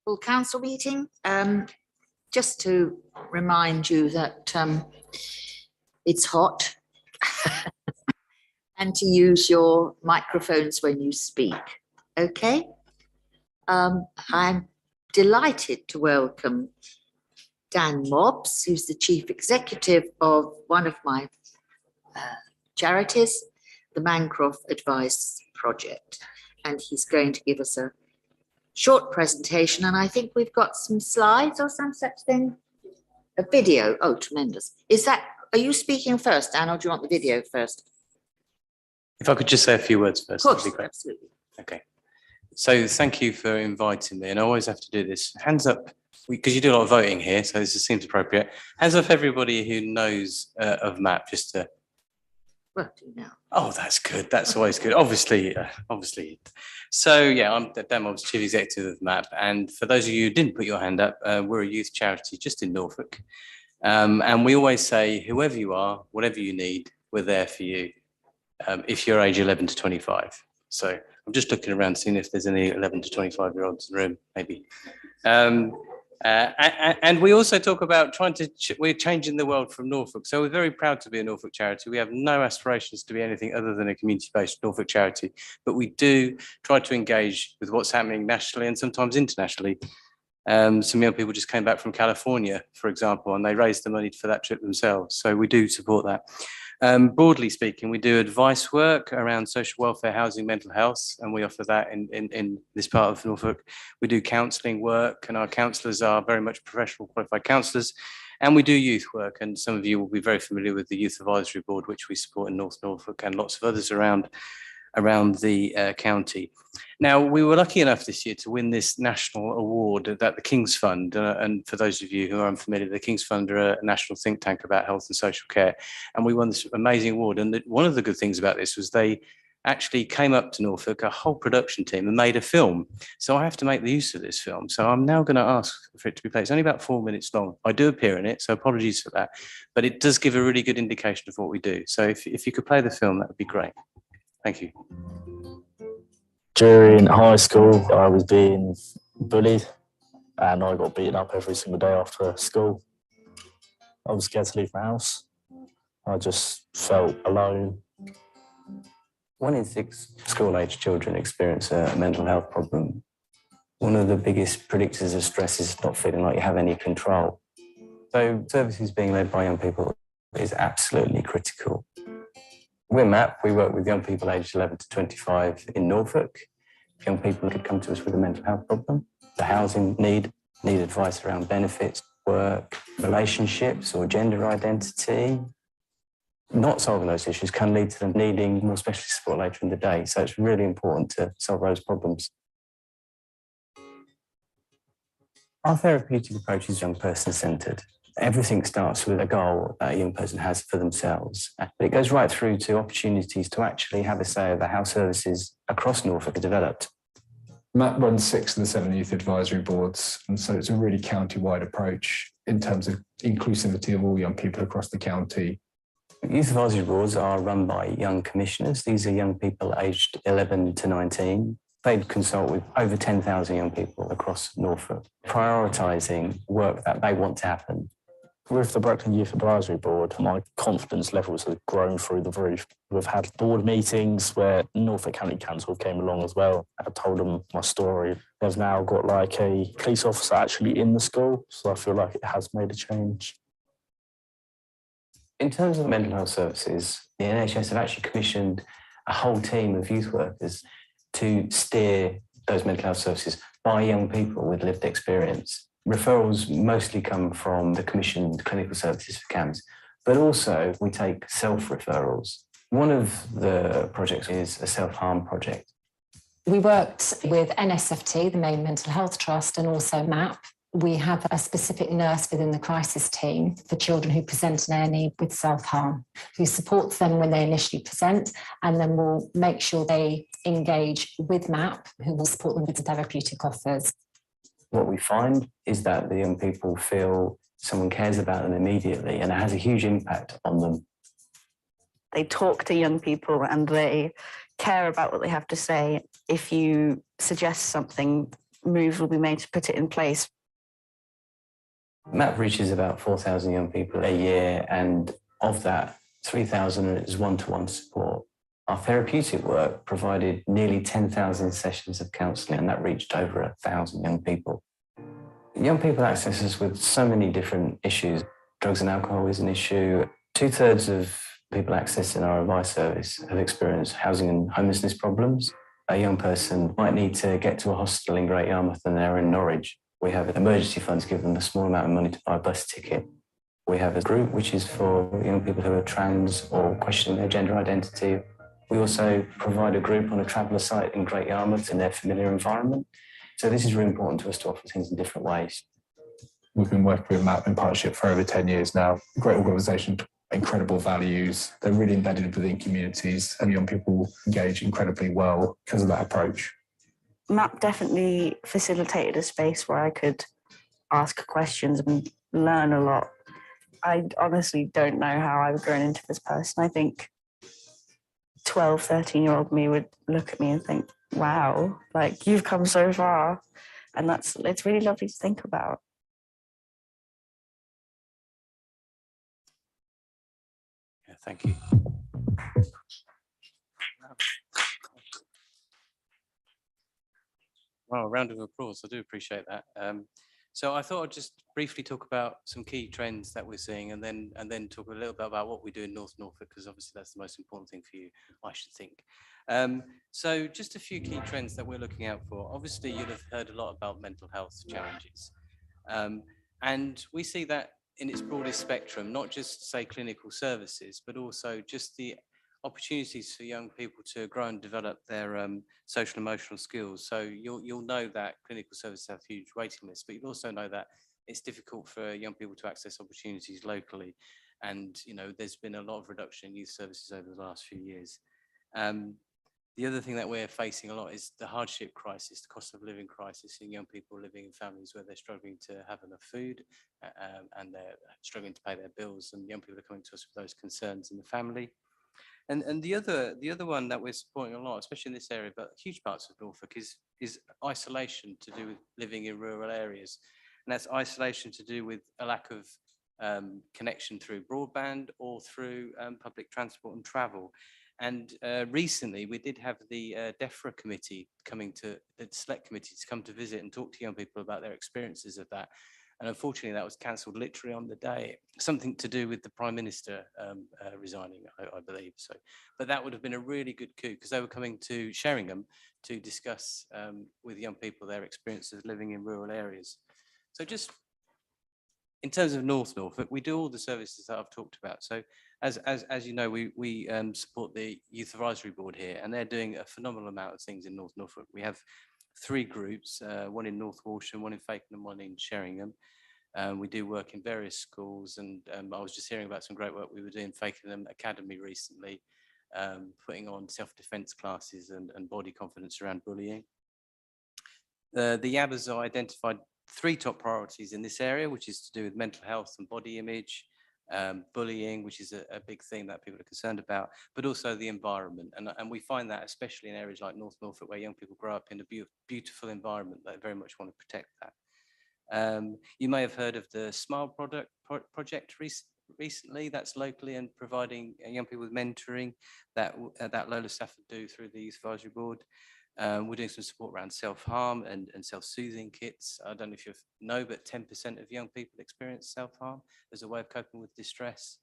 full council meeting. Just to remind you that it's hot and to use your microphones when you speak. Okay. I'm delighted to welcome Dan Mobbs, who's the chief executive of one of my charities, the Mancroft Advice Project. And he's going to give us a short presentation. And I think we've got some slides or some such thing. A video. Oh, tremendous. Are you speaking first, Dan, or do you want the video first? If I could just say a few words first, that'd be great. Absolutely. Okay. So thank you for inviting me. And I always have to do this. Hands up, because you do a lot of voting here, so this seems appropriate. Hands up everybody who knows of MAP, just to... Well, do now. Oh, that's good. That's always good. Obviously. So yeah, I'm Dan Mobbs, chief executive of MAP. And for those of you who didn't put your hand up, we're a youth charity just in Norfolk. And we always say, whoever you are, whatever you need, we're there for you. If you're age 11 to 25. So I'm just looking around, seeing if there's any 11 to 25-year-olds in the room, maybe. And we also talk about we're changing the world from Norfolk. So we're very proud to be a Norfolk charity. We have no aspirations to be anything other than a community-based Norfolk charity, but we do try to engage with what's happening nationally and sometimes internationally. Some young people just came back from California, for example, and they raised the money for that trip themselves. So we do support that. Broadly speaking, we do advice work around social welfare, housing, mental health, and we offer that in this part of Norfolk. We do counselling work, and our counsellors are very much professional qualified counsellors, and we do youth work, and some of you will be very familiar with the Youth Advisory Board, which we support in North Norfolk, and lots of others around the county. Now, we were lucky enough this year to win this national award that the King's Fund, and for those of you who are unfamiliar, the King's Fund are a national think tank about health and social care, and we won this amazing award. And one of the good things about this was they actually came up to Norfolk, a whole production team, and made a film. So I have to make the use of this film. So I'm now going to ask for it to be played. It's only about 4 minutes long. I do appear in it, so apologies for that, but it does give a really good indication of what we do. So if you could play the film, that would be great. Thank you. During high school, I was being bullied and I got beaten up every single day after school. I was scared to leave my house. I just felt alone. 1 in 6 school-age children experience a mental health problem. One of the biggest predictors of stress is not feeling like you have any control. So services being led by young people is absolutely critical. We're MAP. We work with young people aged 11 to 25 in Norfolk. Young people could come to us with a mental health problem, the housing need advice around benefits, work, relationships or gender identity. Not solving those issues can lead to them needing more specialist support later in the day. So it's really important to solve those problems. Our therapeutic approach is young person-centred. Everything starts with a goal that a young person has for themselves. But it goes right through to opportunities to actually have a say over how services across Norfolk are developed. MAP runs 6 of the 7 youth advisory boards, and so it's a really county-wide approach in terms of inclusivity of all young people across the county. Youth advisory boards are run by young commissioners. These are young people aged 11 to 19. They consult with over 10,000 young people across Norfolk, prioritising work that they want to happen. With the Brooklyn Youth Advisory Board, my confidence levels have grown through the roof. We've had board meetings where Norfolk County Council came along as well. I told them my story. They've now got like a police officer actually in the school, so I feel like it has made a change. In terms of mental health services, the NHS have actually commissioned a whole team of youth workers to steer those mental health services by young people with lived experience. Referrals mostly come from the commissioned clinical services for CAMHS, but also we take self-referrals. One of the projects is a self-harm project. We worked with NSFT, the main mental health trust, and also MAP. We have a specific nurse within the crisis team for children who present an A&E with self-harm, who supports them when they initially present, and then will make sure they engage with MAP, who will support them with the therapeutic offers. What we find is that the young people feel someone cares about them immediately, and it has a huge impact on them. They talk to young people and they care about what they have to say. If you suggest something moves will be made to put it in place? MAP reaches about 4,000 young people a year, and of that, 3,000 is one-to-one support. Our therapeutic work provided nearly 10,000 sessions of counselling, and that reached over 1,000 young people. Young people access us with so many different issues. Drugs and alcohol is an issue. 2/3 of people accessing our advice service have experienced housing and homelessness problems. A young person might need to get to a hostel in Great Yarmouth and they're in Norwich. We have emergency funds give them a small amount of money to buy a bus ticket. We have a group which is for young people who are trans or questioning their gender identity. We also provide a group on a traveller site in Great Yarmouth in their familiar environment. So this is really important to us to offer things in different ways. We've been working with MAP in partnership for over 10 years now. Great organisation, incredible values. They're really embedded within communities, and young people engage incredibly well because of that approach. MAP definitely facilitated a space where I could ask questions and learn a lot. I honestly don't know how I've grown into this person. I think 12, 13-year-old me would look at me and think, wow, like you've come so far. And it's really lovely to think about. Yeah, thank you. Well, a round of applause. I do appreciate that. So I thought I'd just briefly talk about some key trends that we're seeing, and then talk a little bit about what we do in North Norfolk, because obviously that's the most important thing for you, I should think. So just a few key trends that we're looking out for. Obviously, you'll have heard a lot about mental health challenges, and we see that in its broadest spectrum, not just say clinical services, but also just the opportunities for young people to grow and develop their social emotional skills. So you'll know that clinical services have huge waiting lists, but you'll also know that it's difficult for young people to access opportunities locally. And there's been a lot of reduction in youth services over the last few years. The other thing that we're facing a lot is the hardship crisis, the cost of living crisis in young people living in families where they're struggling to have enough food and they're struggling to pay their bills, and young people are coming to us with those concerns in the family. And the other one that we're supporting a lot, especially in this area, but huge parts of Norfolk, is isolation to do with living in rural areas. And that's isolation to do with a lack of connection through broadband or through public transport and travel. And recently we did have the DEFRA committee the select committee to come to visit and talk to young people about their experiences of that. And unfortunately, that was cancelled literally on the day, something to do with the Prime Minister resigning, I believe. So, but that would have been a really good coup, because they were coming to Sheringham to discuss with young people their experiences living in rural areas. So just in terms of North Norfolk, we do all the services that I've talked about. So as you know, we support the Youth Advisory Board here, and they're doing a phenomenal amount of things in North Norfolk. We have 3 groups, one in North Walsham, one in Fakenham, one in Sheringham. We do work in various schools, and I was just hearing about some great work we were doing in Fakenham Academy recently, putting on self-defense classes and body confidence around bullying. The YABAs are identified 3 top priorities in this area, which is to do with mental health and body image, bullying, which is a big thing that people are concerned about, but also the environment. And we find that especially in areas like North Norfolk, where young people grow up in a beautiful environment, they very much want to protect that. You may have heard of the Smile project recently. That's locally and providing young people with mentoring that Lola Stafford do through the Youth Advisory Board. We're doing some support around self-harm and self-soothing kits. I don't know if you know, but 10% of young people experience self-harm as a way of coping with distress.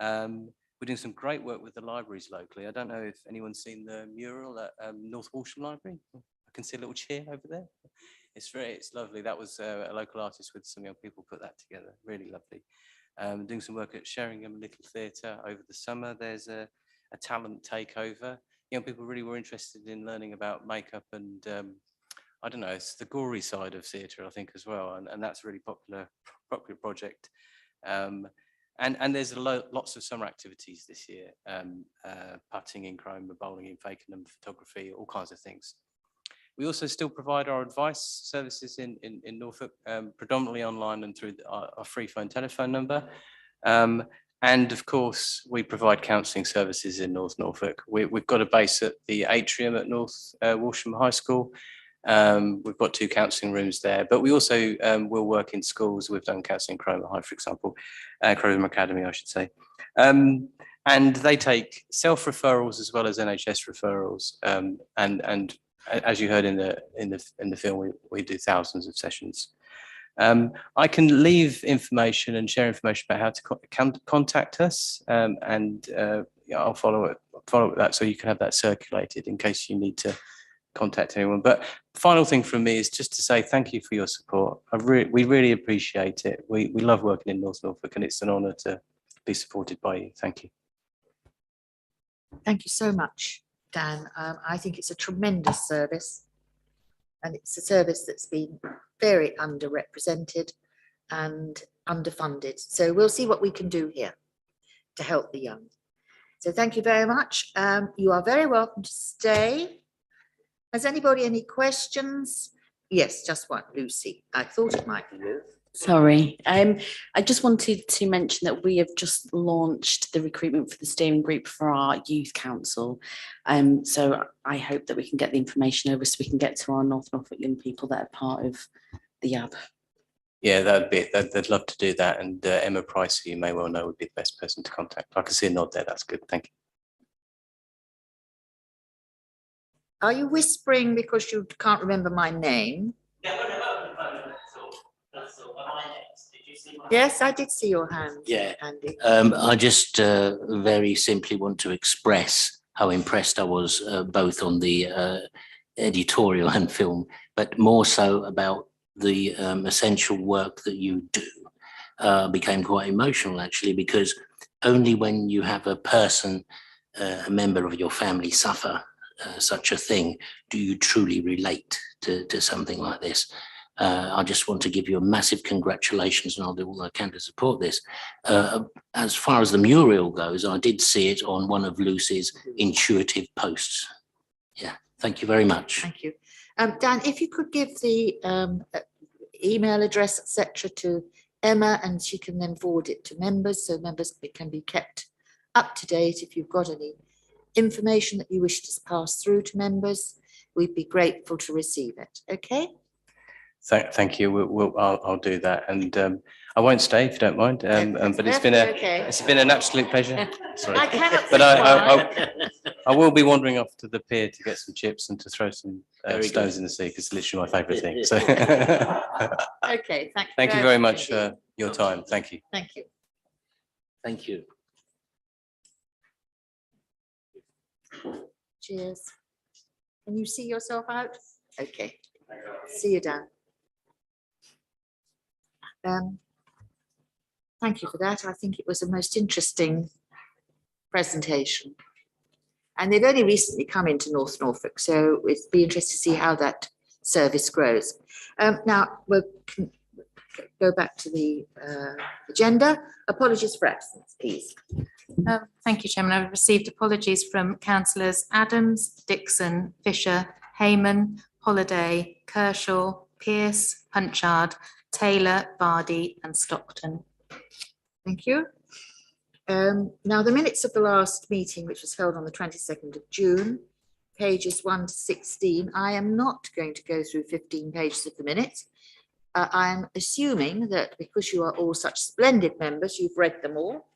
We're doing some great work with the libraries locally. I don't know if anyone's seen the mural at North Walsham Library. I can see a little cheer over there. It's lovely. That was a local artist with some young people put that together. Really lovely. Doing some work at Sheringham Little Theatre over the summer. There's a talent takeover. Young people really were interested in learning about makeup and I don't know, it's the gory side of theatre, I think, as well, and that's a really popular project. And there's lots of summer activities this year, putting in Chroma, bowling in Fakenham, photography, all kinds of things. We also still provide our advice services in Norfolk, predominantly online and through our free phone telephone number. And of course, we provide counselling services in North Norfolk. We've got a base at the atrium at North Walsham High School, We've got 2 counselling rooms there, but we also will work in schools. We've done counselling in Chroma High, for example, Chroma Academy, I should say. And they take self-referrals as well as NHS referrals. And as you heard in the film, we do thousands of sessions. I can leave information and share information about how to contact us, and I'll follow up with that, so you can have that circulated in case you need to contact anyone. But final thing from me is just to say thank you for your support. We really appreciate it. We love working in North Norfolk, and it's an honour to be supported by you. Thank you. Thank you so much, Dan. I think it's a tremendous service, and it's a service that's been very underrepresented and underfunded. So we'll see what we can do here to help the young. So thank you very much. You are very welcome to stay. Has anybody any questions? Yes, just one, Lucy. I thought it might be you. Sorry, I just wanted to mention that we have just launched the recruitment for the steering group for our youth council. So I hope that we can get the information over so we can get to our North Norfolk young people that are part of the YAB. Yeah, they'd love to do that. And Emma Price, who you may well know, would be the best person to contact. I can see a nod there. That's good. Thank you. Are you whispering because you can't remember my name? Yes, I did see your hand. Yeah. Andy. I just very simply want to express how impressed I was both on the editorial and film, but more so about the essential work that you do. Became quite emotional actually, because only when you have a person, a member of your family suffer such a thing, do you truly relate to something like this. I just want to give you a massive congratulations, and I'll do all I can to support this. As far as the mural goes, I did see it on one of Lucy's intuitive posts. Yeah, thank you very much. Thank you. Dan, if you could give the email address, etc., to Emma, and she can then forward it to members, so members can be kept up to date. If you've got any information that you wish to pass through to members, we'd be grateful to receive it. Okay. Thank you. I'll do that, and I won't stay if you don't mind. But it's been an absolute pleasure. Sorry, I cannot. but I will be wandering off to the pier to get some chips and to throw some stones in the sea, because it's literally my favourite thing. So Okay. Thank you very much for your time. Thank you. Thank you. Thank you. Cheers. Can you see yourself out? Okay. See you, Dan. Thank you for that. I think it was a most interesting presentation. And they've only recently come into North Norfolk, so it'd be interesting to see how that service grows. Now, we'll go back to the agenda. Apologies for absence, please. Thank you, Chairman. I've received apologies from councillors Adams, Dixon, Fisher, Hayman, Holiday, Kershaw, Pearce, Punchard, Taylor, Vardy and Stockton. Thank you. Now, the minutes of the last meeting, which was held on the 22nd of June, pages 1 to 16, I am not going to go through 15 pages of the minutes. I'm assuming that because you are all such splendid members, you've read them all.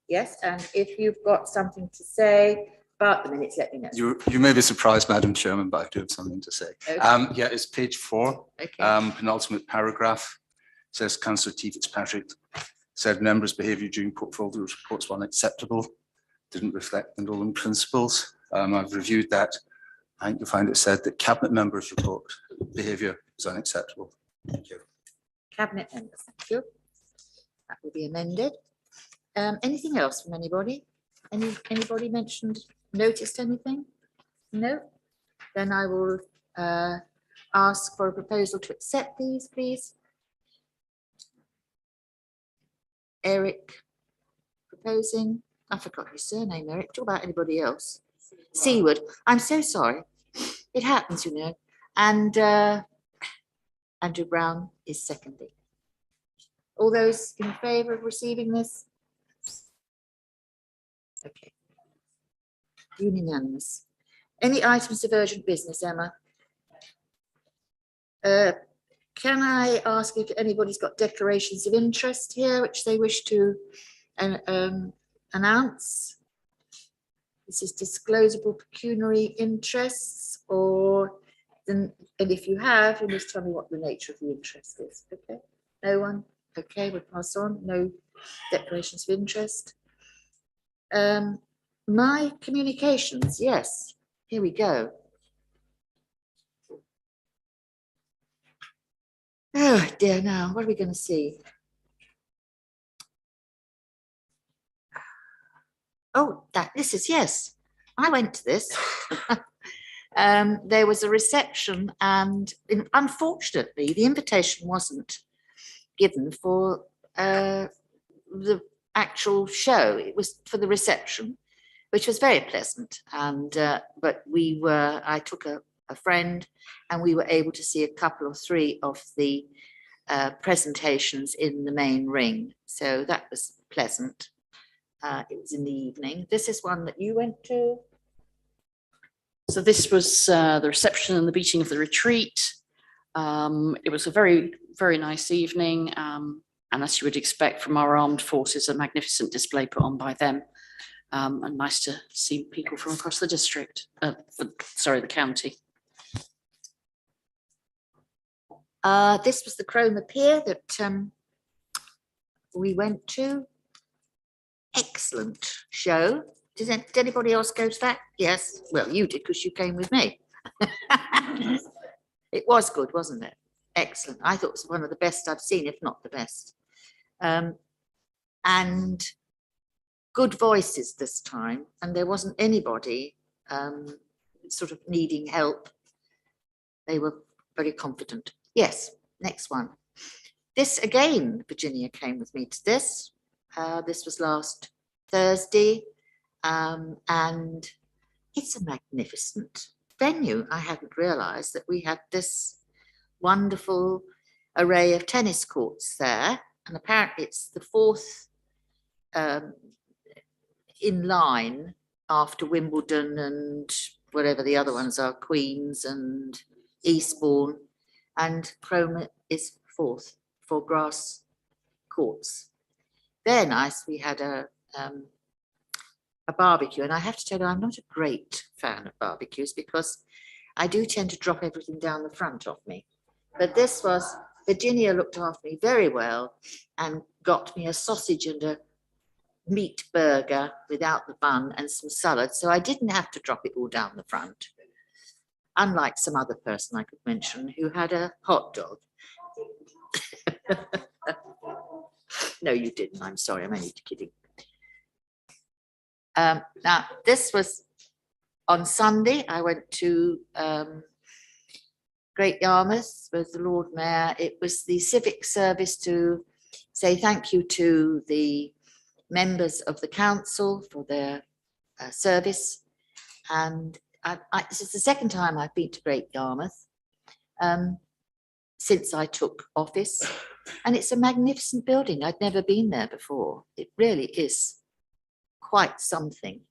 Yes, and if you've got something to say about the minutes, let me know. You may be surprised, Madam Chairman, but I do have something to say. Okay. Yeah, it's page 4, Okay. penultimate paragraph. Says Councillor T. Fitzpatrick said members' behaviour during portfolio reports were unacceptable, didn't reflect the Nolan principles. I've reviewed that. I think you'll find it said that cabinet members' report behaviour is unacceptable. Thank you. Cabinet members, thank you. That will be amended. Anything else from anybody? Anybody noticed anything? No? Then I will ask for a proposal to accept these, please. Eric proposing. I forgot your surname, Eric. Talk about anybody else. Seaward. I'm so sorry. It happens, you know. And Andrew Brown is seconding. All those in favour of receiving this? Okay. Unanimous. Any items of urgent business, Emma? Can I ask if anybody's got declarations of interest here which they wish to announce? This is disclosable pecuniary interests, or then, and if you have, you must tell me what the nature of the interest is. Okay, no one. Okay, we'll pass on. No declarations of interest. My communications, yes. Here we go. Oh dear, now what are we going to see? Oh, this is, yes, I went to this. There was a reception, and unfortunately, the invitation wasn't given for the actual show. It was for the reception, which was very pleasant. And but I took a friend, and we were able to see a couple or three of the presentations in the main ring. So that was pleasant. It was in the evening. This is one that you went to. So this was the reception and the beating of the retreat. It was a very, very nice evening. And as you would expect from our armed forces, a magnificent display put on by them. And nice to see people from across the district, the county. This was the Chroma Pier that we went to. Excellent show. Did anybody else go to that? Yes. Well, you did because you came with me. It was good, wasn't it? Excellent. I thought it was one of the best I've seen, if not the best. And good voices this time. And there wasn't anybody sort of needing help. They were very confident. Yes, next one. This again, Virginia came with me to this. This was last Thursday, and it's a magnificent venue. I hadn't realized that we had this wonderful array of tennis courts there, and apparently it's the fourth in line after Wimbledon and whatever the other ones are, Queen's and Eastbourne, and Chroma is fourth for grass courts. Very nice. We had a barbecue, and I have to tell you, I'm not a great fan of barbecues because I do tend to drop everything down the front of me. But this was, Virginia looked after me very well and got me a sausage and a meat burger without the bun and some salad. So I didn't have to drop it all down the front. Unlike some other person I could mention who had a hot dog. No, you didn't. I'm sorry. I'm only kidding. Now, this was on Sunday. I went to Great Yarmouth with the Lord Mayor. It was the civic service to say thank you to the members of the council for their service. And this is the second time I've been to Great Yarmouth since I took office. And it's a magnificent building. I'd never been there before. It really is quite something.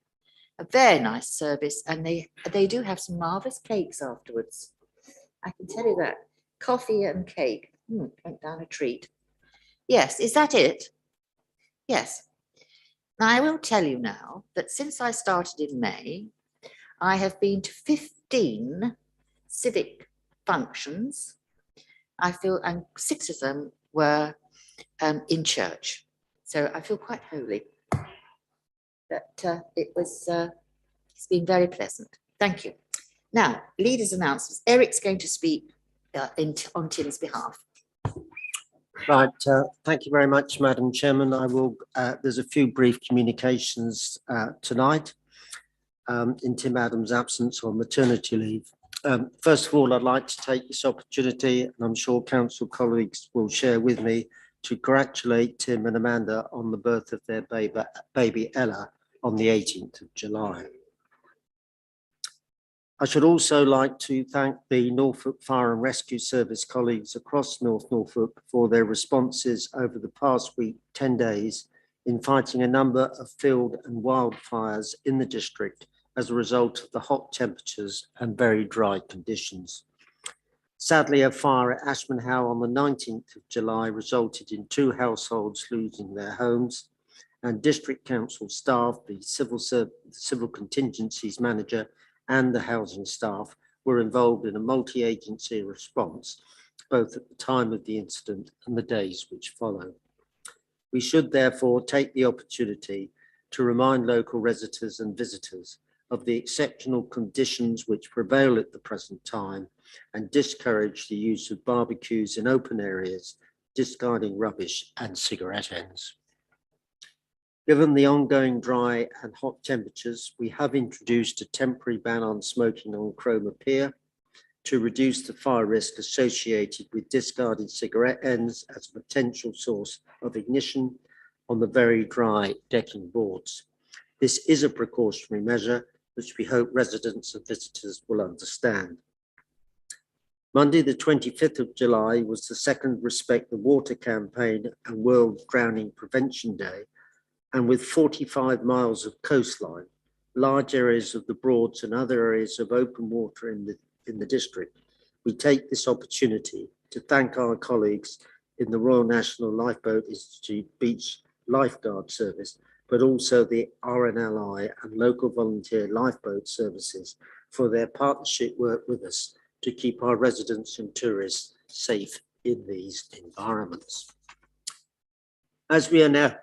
A very nice service, and they do have some marvelous cakes afterwards. I can tell you that. Coffee and cake. Went down a treat. Yes, is that it? Yes. Now I will tell you now that since I started in May, I have been to 15 civic functions. I feel, and 6 of them were in church. So I feel quite holy. But it's been very pleasant. Thank you. Now, leaders' announcements. Eric's going to speak on Tim's behalf. Right, thank you very much, Madam Chairman. I will, there's a few brief communications tonight in Tim Adams' absence on maternity leave. First of all, I'd like to take this opportunity, and I'm sure council colleagues will share with me, to congratulate Tim and Amanda on the birth of their baby Ella on the 18th of July. I should also like to thank the Norfolk Fire and Rescue Service colleagues across North Norfolk for their responses over the past week, 10 days, in fighting a number of field and wildfires in the district as a result of the hot temperatures and very dry conditions. Sadly, a fire at Ashman Howe on the 19th of July resulted in 2 households losing their homes, and District Council staff, the civil contingencies manager and the housing staff were involved in a multi-agency response, both at the time of the incident and the days which followed. We should therefore take the opportunity to remind local residents and visitors of the exceptional conditions which prevail at the present time and discourage the use of barbecues in open areas, discarding rubbish and cigarette ends. Given the ongoing dry and hot temperatures, we have introduced a temporary ban on smoking on Chroma Pier to reduce the fire risk associated with discarded cigarette ends as a potential source of ignition on the very dry decking boards. This is a precautionary measure which we hope residents and visitors will understand. Monday, the 25th of July was the second Respect the Water campaign and World Drowning Prevention Day. And with 45 miles of coastline, large areas of the Broads and other areas of open water in the district, we take this opportunity to thank our colleagues in the Royal National Lifeboat Institute Beach Lifeguard Service, but also the RNLI and local volunteer lifeboat services for their partnership work with us to keep our residents and tourists safe in these environments. As we are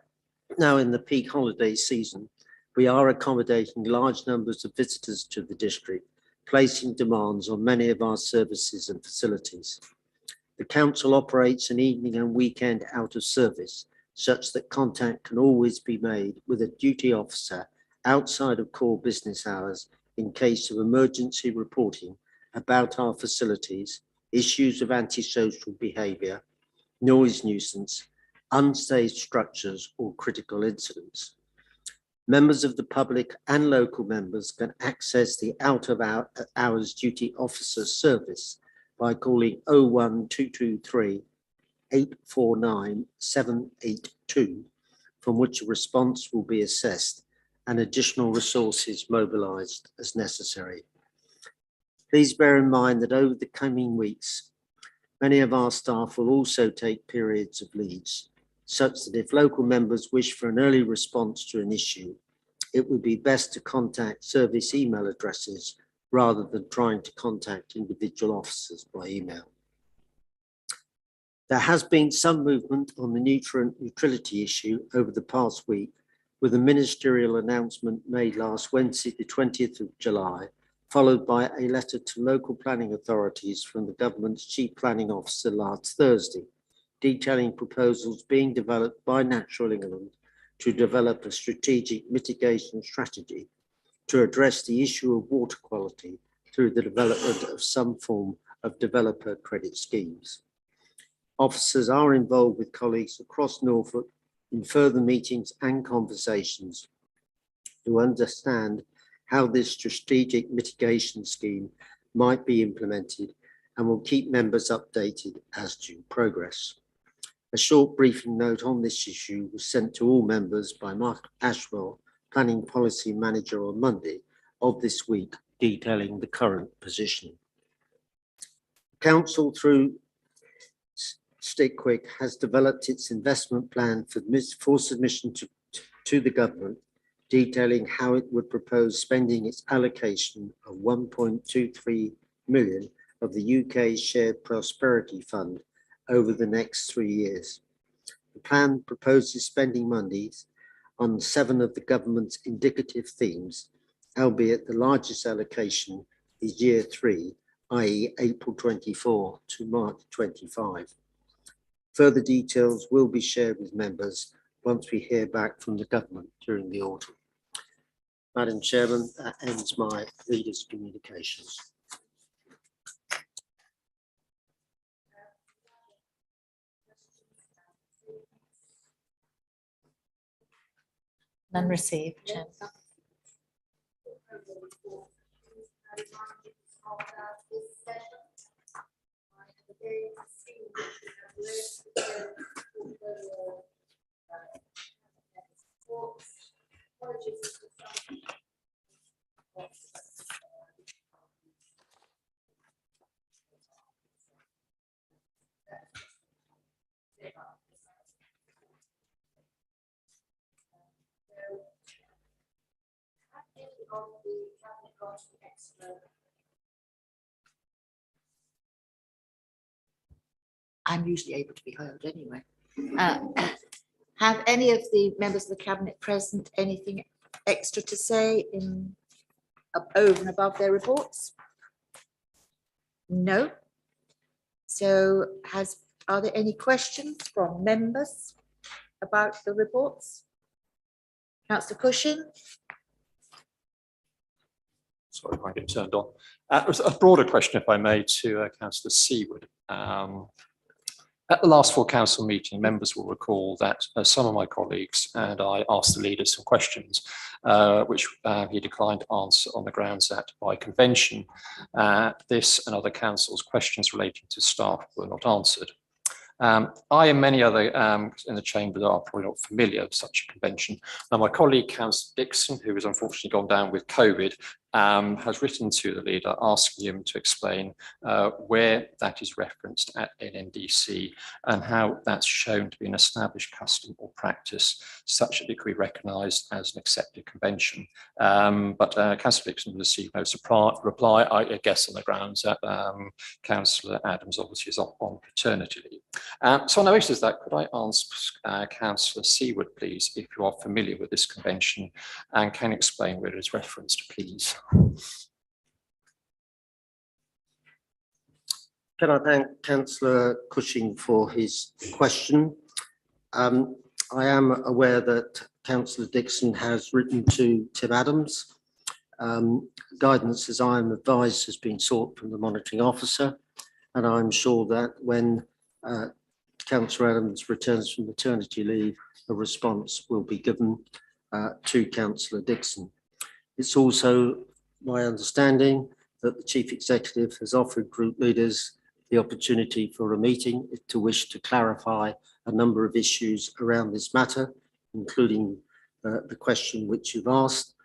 now in the peak holiday season, we are accommodating large numbers of visitors to the district, placing demands on many of our services and facilities. The council operates an evening and weekend out of service, such that contact can always be made with a duty officer outside of core business hours in case of emergency reporting about our facilities, issues of antisocial behaviour, noise nuisance, unsafe structures or critical incidents. Members of the public and local members can access the out of hours duty officer service by calling 01223 849 782, from which a response will be assessed and additional resources mobilised as necessary. Please bear in mind that over the coming weeks, many of our staff will also take periods of leaves, such that if local members wish for an early response to an issue, it would be best to contact service email addresses rather than trying to contact individual officers by email. There has been some movement on the nutrient neutrality issue over the past week, with a ministerial announcement made last Wednesday, the 20th of July, followed by a letter to local planning authorities from the government's chief planning officer last Thursday, detailing proposals being developed by Natural England to develop a strategic mitigation strategy to address the issue of water quality through the development of some form of developer credit schemes. Officers are involved with colleagues across Norfolk in further meetings and conversations to understand how this strategic mitigation scheme might be implemented, and will keep members updated as to progress. A short briefing note on this issue was sent to all members by Mark Ashwell, Planning Policy Manager, on Monday of this week, detailing the current position. Council, through Stickquick, has developed its investment plan for submission to the government, detailing how it would propose spending its allocation of 1.23 million of the UK Shared Prosperity Fund over the next 3 years. The plan proposes spending monies on 7 of the government's indicative themes, albeit the largest allocation is year 3, i.e. April 24 to March 25. Further details will be shared with members once we hear back from the government during the autumn. Madam Chairman, that ends my leaders' communications. None received, Chair. I'm usually able to be heard anyway. Have any of the members of the cabinet present anything extra to say in over and above their reports? No. So are there any questions from members about the reports? Councillor Cushing? Sorry if I get turned on. A broader question, if I may, to Councillor Seawood. At the last full council meeting, members will recall that some of my colleagues and I asked the leader some questions, which he declined to answer on the grounds that by convention, this and other councils' questions relating to staff were not answered. I and many other in the chamber are probably not familiar with such a convention. Now, my colleague, Councillor Dixon, who has unfortunately gone down with COVID, has written to the leader asking him to explain where that is referenced at NNDC and how that's shown to be an established custom or practice such that it could be recognised as an accepted convention. But Councillor Dixon received no reply, I guess on the grounds that Councillor Adams obviously is on paternity leave. So on the basis of that, could I ask Councillor Seawood, please, if you are familiar with this convention and can explain where it is referenced, please? Can I thank Councillor Cushing for his question? I am aware that Councillor Dixon has written to Tim Adams. Guidance, as I am advised, has been sought from the monitoring officer, and I'm sure that when Councillor Adams returns from maternity leave, a response will be given to Councillor Dixon. It's also my understanding that the Chief Executive has offered group leaders the opportunity for a meeting if to wish to clarify a number of issues around this matter, including the question which you've asked.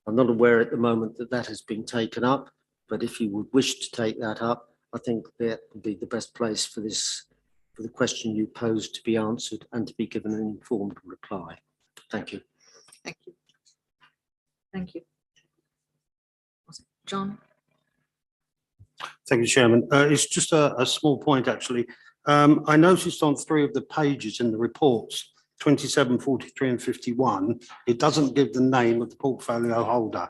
I'm not aware at the moment that that has been taken up, but if you would wish to take that up, I think that would be the best place for this, for the question you posed to be answered and to be given an informed reply. Thank you. Thank you. Thank you. John? Thank you, Chairman. It's just a small point, actually. I noticed on 3 of the pages in the reports, 27, 43 and 51, it doesn't give the name of the portfolio holder.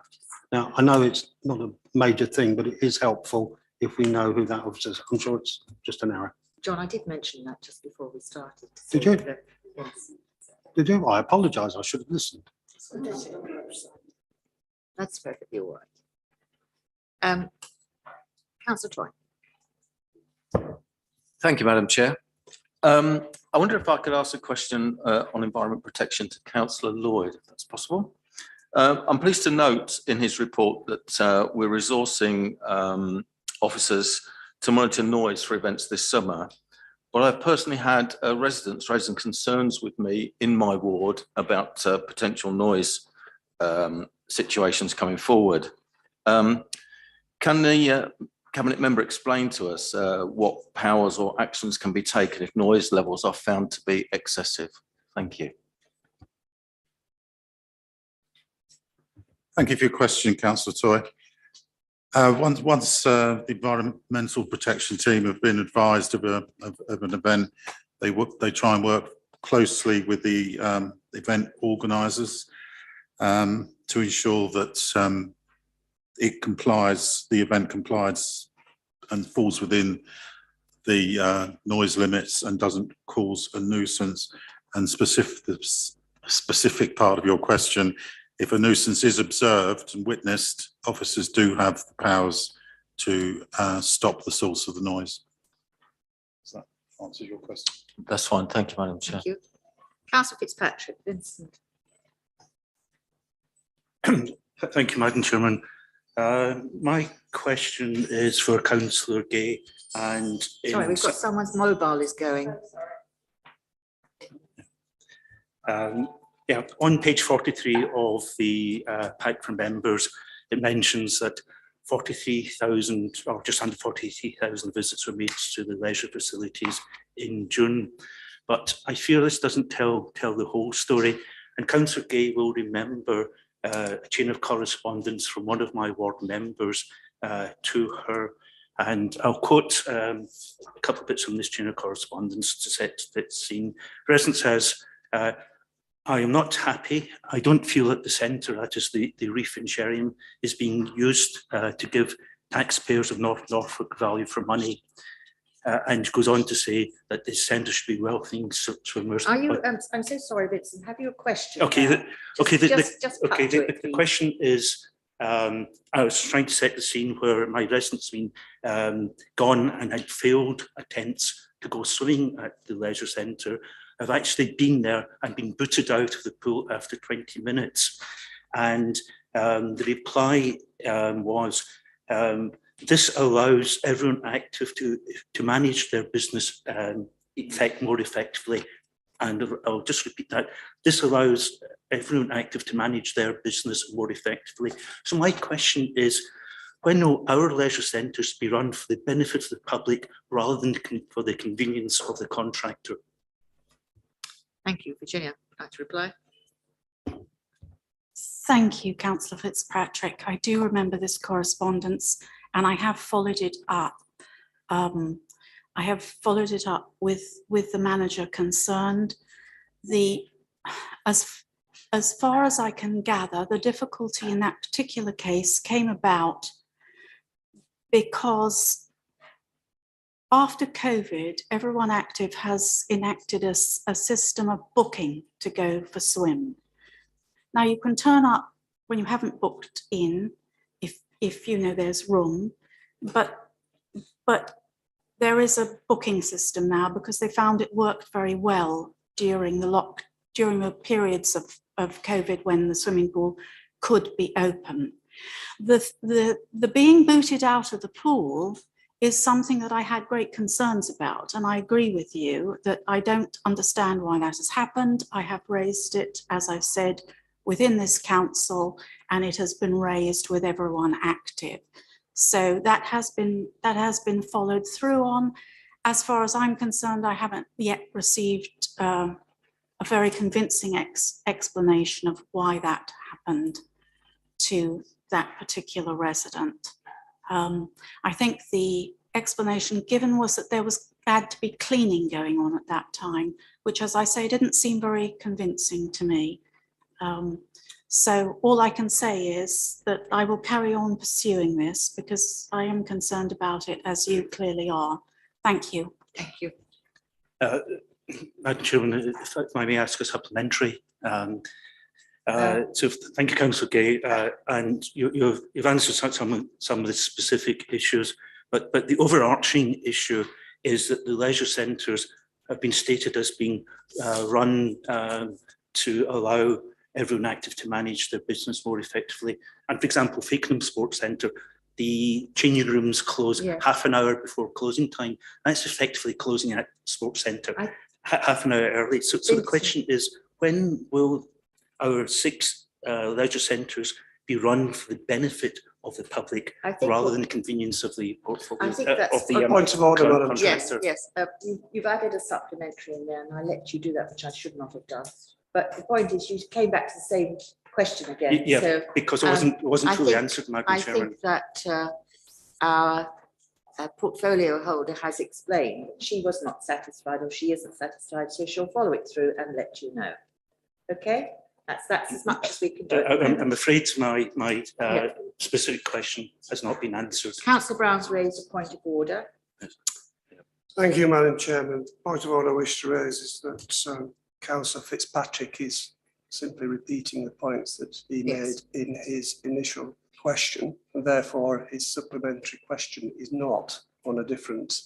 Now, I know it's not a major thing, but it is helpful if we know who that officer is. I'm sure it's just an error. John, I did mention that just before we started. Did you? Yes. Did you? I apologise. I should have listened. That's perfectly all right. Councillor Toy. Thank you, Madam Chair. I wonder if I could ask a question on environment protection to Councillor Lloyd, if that's possible. I'm pleased to note in his report that we're resourcing officers to monitor noise for events this summer. But I've personally had residents raising concerns with me in my ward about potential noise situations coming forward. Can the Cabinet member explain to us what powers or actions can be taken if noise levels are found to be excessive? Thank you. Thank you for your question, Councillor Toy. Once the environmental protection team have been advised of an event, they try and work closely with the event organisers to ensure that the event complies and falls within the noise limits and doesn't cause a nuisance. And the specific part of your question, if a nuisance is observed and witnessed, officers do have the powers to stop the source of the noise. Does that answer your question? That's fine. Thank you, Madam Chair. Thank you. Councillor Fitzpatrick, Vincent. Thank you, Madam Chairman. My question is for Councillor Gay and... Sorry, we've got someone's mobile is going. Yeah, on page 43 of the pack from members, it mentions that 43,000 or just under 43,000 visits were made to the leisure facilities in June. But I fear this doesn't tell the whole story. And Councillor Gay will remember a chain of correspondence from one of my ward members to her. And I'll quote a couple of bits from this chain of correspondence to set the scene. The resident says, I am not happy. I don't feel that the centre, that is the reef in Sheringham, is being used to give taxpayers of North Norfolk value for money. And goes on to say that this centre should be welcoming swimmers. Are you, I'm so sorry, Vincent, have you a question? Okay, the question is, I was trying to set the scene where my residents been gone and had failed attempts to go swimming at the leisure centre. I've actually been there and been booted out of the pool after 20 minutes. And the reply was, this allows everyone active to manage their business more effectively. And I'll just repeat that. This allows everyone active to manage their business more effectively. So my question is, when will our leisure centres be run for the benefit of the public rather than for the convenience of the contractor? Thank you. Virginia, would you like to reply? Thank you, Councillor Fitzpatrick. I do remember this correspondence and I have followed it up. I have followed it up with the manager concerned. As far as I can gather, the difficulty in that particular case came about because after COVID, everyone active has enacted a system of booking to go for swim. Now you can turn up when you haven't booked in, if you know there's room, but there is a booking system now because they found it worked very well during the periods of COVID when the swimming pool could be open. The being booted out of the pool is something that I had great concerns about, and I agree with you that I don't understand why that has happened. I have raised it, as I've said, within this council, and it has been raised with everyone active. So that has been followed through on. As far as I'm concerned, I haven't yet received a very convincing explanation of why that happened to that particular resident. I think the explanation given was that there had to be cleaning going on at that time, which, as I say, didn't seem very convincing to me. So all I can say is that I will carry on pursuing this because I am concerned about it, as you clearly are. Thank you. Thank you. Madam Chairman, if I may ask a supplementary. So thank you, Councillor Gay, and you've answered some of the specific issues, but the overarching issue is that the leisure centres have been stated as being run to allow everyone active to manage their business more effectively. And for example, Fakenham Sports Centre, the changing rooms close half an hour before closing time. That's effectively closing at Sports Centre half an hour early. So the question is, when will our 6 leisure centres be run for the benefit of the public rather than the convenience of the portfolio? I think that's point of order, Madam Chair. Yes. You've added a supplementary in there, and I let you do that, which I should not have done. But the point is, you came back to the same question again. Yeah, so, because it wasn't fully answered, Madam Chairman. I think that our portfolio holder has explained that she was not satisfied or she isn't satisfied, so she'll follow it through and let you know. Okay, that's as much as we can do. I'm afraid my specific question has not been answered. Councillor Brown's raised a point of order. Thank you, Madam Chairman. Point of order I wish to raise is that Councillor Fitzpatrick is simply repeating the points that he made in his initial question, and therefore his supplementary question is not on a different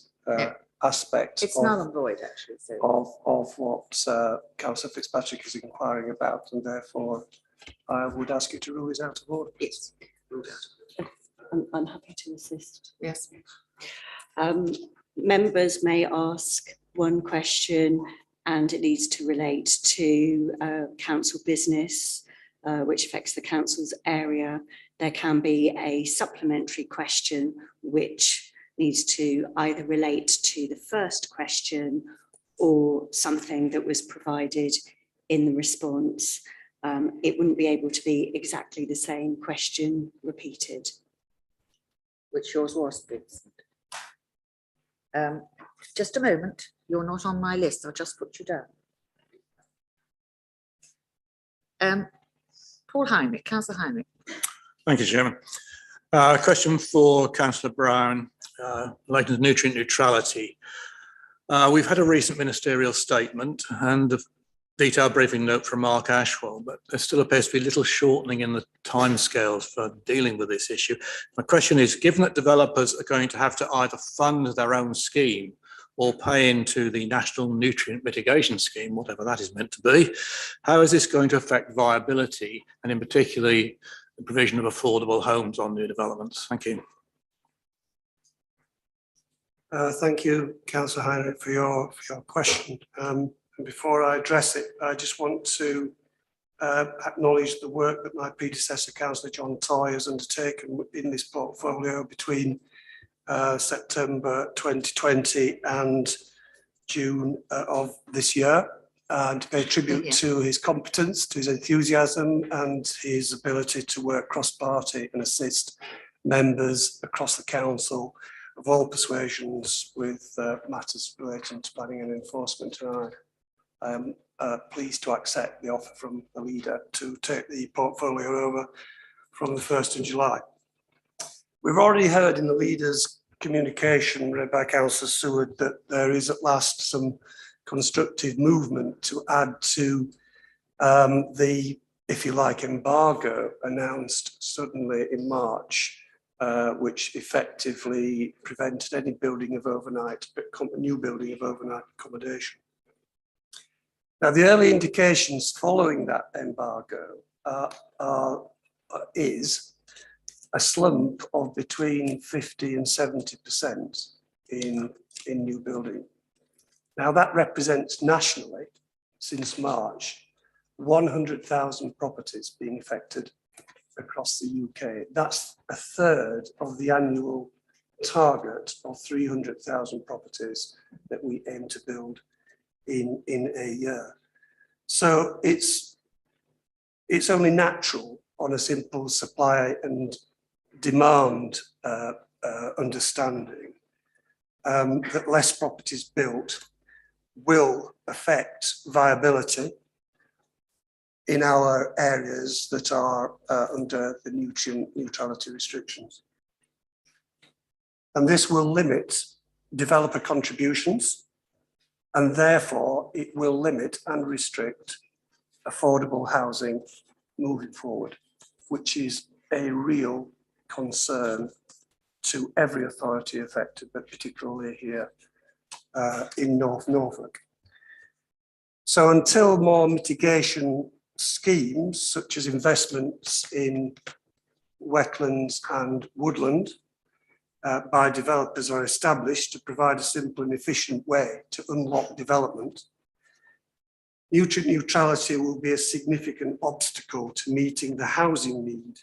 aspect. It's null and void, actually. So. Of what Councillor Fitzpatrick is inquiring about, and therefore I would ask you to rule this out of order. Yes. I'm happy to assist. Yes. Members may ask one question and it needs to relate to council business, which affects the council's area. There can be a supplementary question which needs to either relate to the first question or something that was provided in the response. it wouldn't be able to be exactly the same question repeated. Which yours was, Vincent. Just a moment, you're not on my list, I'll just put you down. Paul Heinrich, Councillor Heinrich. Thank you, Chairman. Question for Councillor Brown, relating to nutrient neutrality. We've had a recent ministerial statement and a detailed briefing note from Mark Ashwell, but there still appears to be little shortening in the timescales for dealing with this issue. My question is, given that developers are going to have to either fund their own scheme or pay into the National Nutrient Mitigation Scheme, whatever that is meant to be, how is this going to affect viability and in particular the provision of affordable homes on new developments? Thank you. Thank you, Councillor Heinrich, for your question. And before I address it, I just want to acknowledge the work that my predecessor, Councillor John Toy, has undertaken in this portfolio between September 2020 and June of this year, and to pay tribute to his competence, to his enthusiasm and his ability to work cross-party and assist members across the council of all persuasions with matters relating to planning and enforcement. And I am pleased to accept the offer from the leader to take the portfolio over from the 1st of July. We've already heard in the leader's communication read by Councillor Seward that there is at last some constructive movement to add to the, if you like, embargo announced suddenly in March, which effectively prevented any building of overnight, new building of overnight accommodation. Now, the early indications following that embargo is a slump of between 50 and 70% in new building. Now, that represents nationally, since March, 100,000 properties being affected across the UK. That's a third of the annual target of 300,000 properties that we aim to build in a year. So it's only natural on a simple supply and demand understanding that less properties built will affect viability in our areas that are under the nutrient neutrality restrictions. And this will limit developer contributions, and therefore it will limit and restrict affordable housing moving forward, which is a real concern to every authority affected, but particularly here in North Norfolk. So until more mitigation schemes, such as investments in wetlands and woodland by developers, are established to provide a simple and efficient way to unlock development, nutrient neutrality will be a significant obstacle to meeting the housing need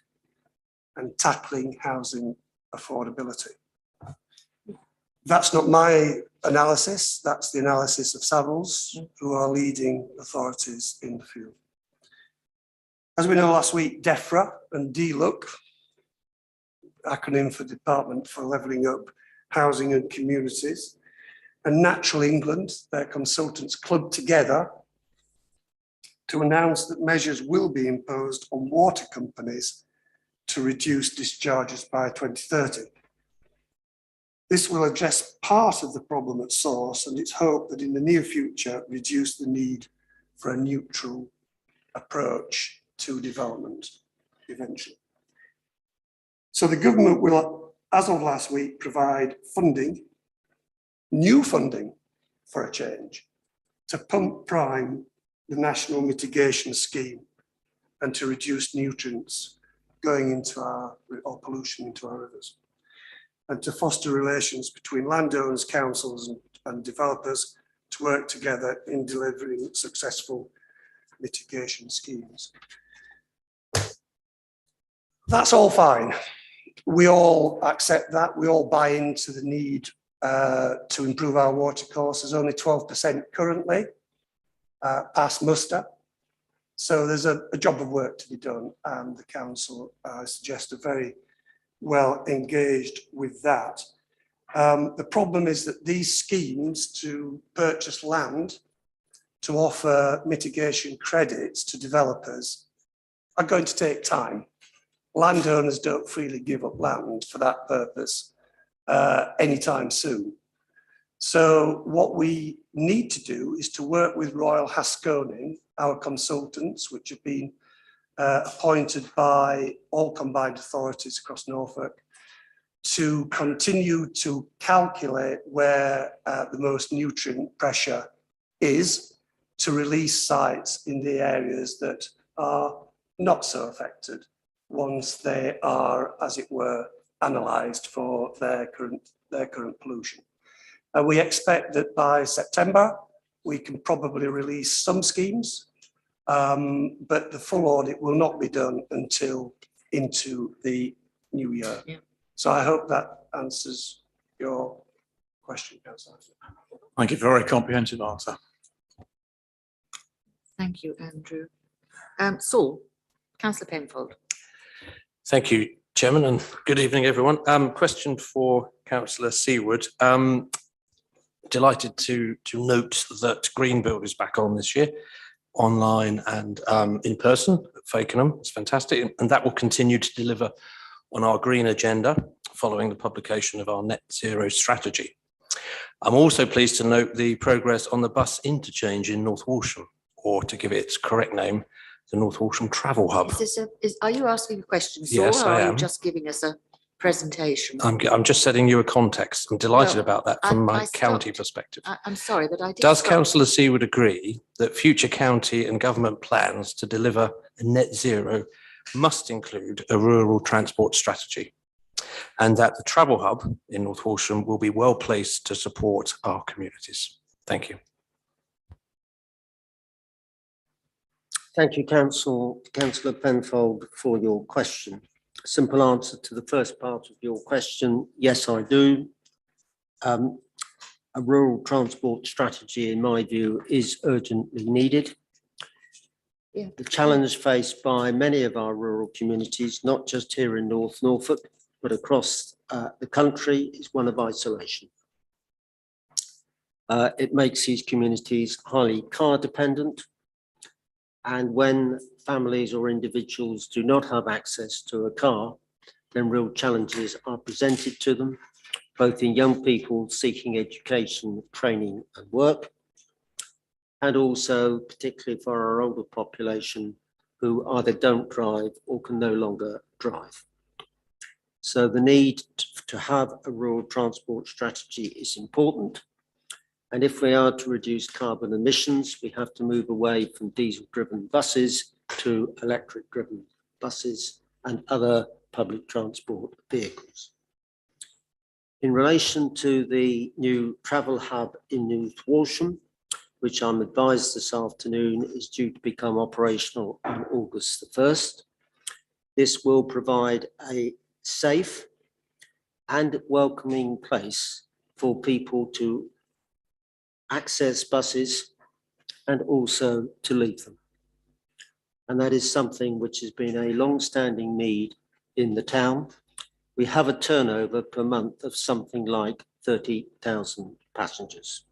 and tackling housing affordability. That's not my analysis, that's the analysis of Savills, who are leading authorities in the field. As we know, last week, DEFRA and DLUC, acronym for Department for Levelling Up Housing and Communities, and Natural England, their consultants, clubbed together to announce that measures will be imposed on water companies to reduce discharges by 2030. This will address part of the problem at source, and it's hoped that in the near future reduce the need for a neutral approach to development eventually. So the government will, as of last week, provide funding, new funding for a change, to pump prime the National Mitigation Scheme and to reduce nutrients going into our, or pollution into our rivers, and to foster relations between landowners, councils and developers to work together in delivering successful mitigation schemes. That's all fine. We all accept that. We all buy into the need to improve our water courses. Only 12% currently pass muster. So there's a job of work to be done, and the council, I suggest, are very well engaged with that. The problem is that these schemes to purchase land to offer mitigation credits to developers are going to take time. Landowners don't freely give up land for that purpose anytime soon. So what we need to do is to work with Royal Haskoning, our consultants, which have been appointed by all combined authorities across Norfolk, to continue to calculate where the most nutrient pressure is, to release sites in the areas that are not so affected once they are, as it were, analysed for their current pollution. And we expect that by September, we can probably release some schemes, but the full audit will not be done until into the new year. Yeah. So I hope that answers your question, Councillor. Thank you for a very comprehensive answer. Thank you, Andrew. Saul, Councillor Penfold. Thank you, Chairman, and good evening, everyone. Question for Councillor Seawood. Delighted to note that Greenbuild is back on this year, online and in person at Fakenham. It's fantastic, and that will continue to deliver on our green agenda following the publication of our net zero strategy. I'm also pleased to note the progress on the bus interchange in North Walsham, or to give it its correct name, the North Walsham Travel Hub. Are you asking a question, Saul, Yes, or I are am. you just giving us a presentation? I'm just setting you a context. I'm delighted Well, about that from my I county perspective. I'm sorry, but I did. Does stop. Councillor Seawood agree that future county and government plans to deliver a net zero must include a rural transport strategy, and that the travel hub in North Walsham will be well placed to support our communities? Thank you. Thank you, Councillor Penfold, for your question. Simple answer to the first part of your question, yes, I do. A rural transport strategy, in my view, is urgently needed. Yeah. The challenge faced by many of our rural communities, not just here in North Norfolk, but across the country, is one of isolation. It makes these communities highly car dependent. And when families or individuals do not have access to a car, then real challenges are presented to them, both in young people seeking education, training and work, and also particularly for our older population who either don't drive or can no longer drive. So the need to have a rural transport strategy is important. And if we are to reduce carbon emissions, we have to move away from diesel-driven buses to electric-driven buses and other public transport vehicles. In relation to the new travel hub in North Walsham, which I'm advised this afternoon is due to become operational on August the 1st, this will provide a safe and welcoming place for people to access buses and also to leave them. And that is something which has been a long-standing need in the town. We have a turnover per month of something like 30,000 passengers.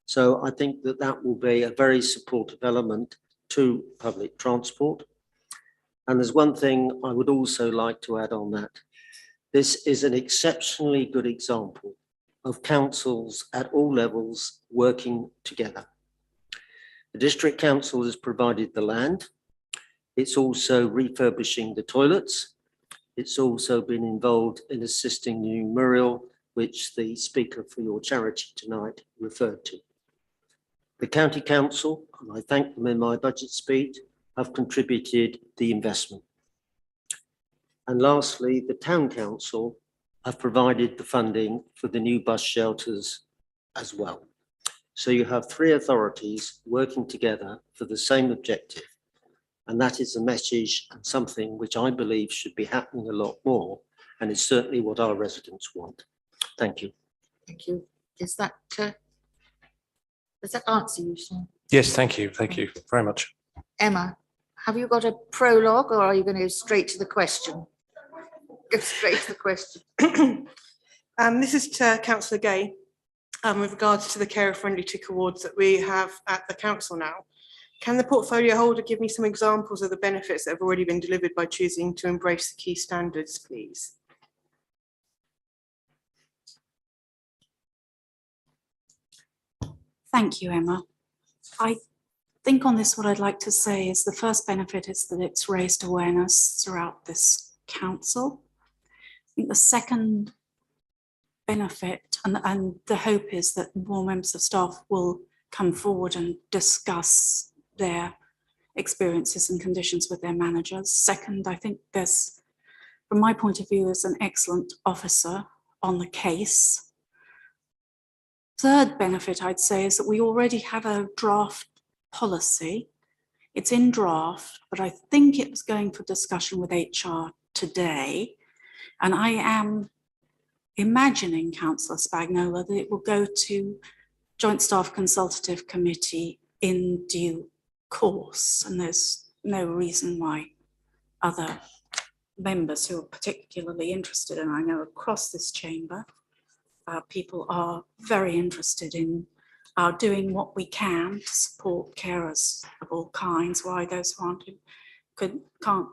So I think that that will be a very supportive element to public transport. And there's one thing I would also like to add on that. This is an exceptionally good example of councils at all levels working together. The district council has provided the land. It's also refurbishing the toilets. It's also been involved in assisting the new Muriel, which the speaker for your charity tonight referred to. The county council, and I thank them in my budget speech, have contributed the investment. And lastly, the town council have provided the funding for the new bus shelters as well. So you have three authorities working together for the same objective. And that is a message and something which I believe should be happening a lot more. And it's certainly what our residents want. Thank you. Thank you. Does that answer you, Sean? Yes, thank you. Thank you very much. Emma, have you got a prologue or are you going to go straight to the question? Go straight to the question. This is to Councillor Gay with regards to the Carer Friendly Tick Awards that we have at the council now. Can the portfolio holder give me some examples of the benefits that have already been delivered by choosing to embrace the key standards, please? Thank you, Emma. I think on this, what I'd like to say is the first benefit is that it's raised awareness throughout this council. I think the second benefit and the hope is that more members of staff will come forward and discuss their experiences and conditions with their managers. Second, I think there's, from my point of view, is an excellent officer on the case. Third benefit, I'd say, is that we already have a draft policy. It's in draft, but I think it was going for discussion with HR today. And I am imagining, Councillor Spagnola, that it will go to Joint Staff Consultative Committee in due course. And there's no reason why other members who are particularly interested, and I know across this chamber, people are very interested in doing what we can to support carers of all kinds, why those who can't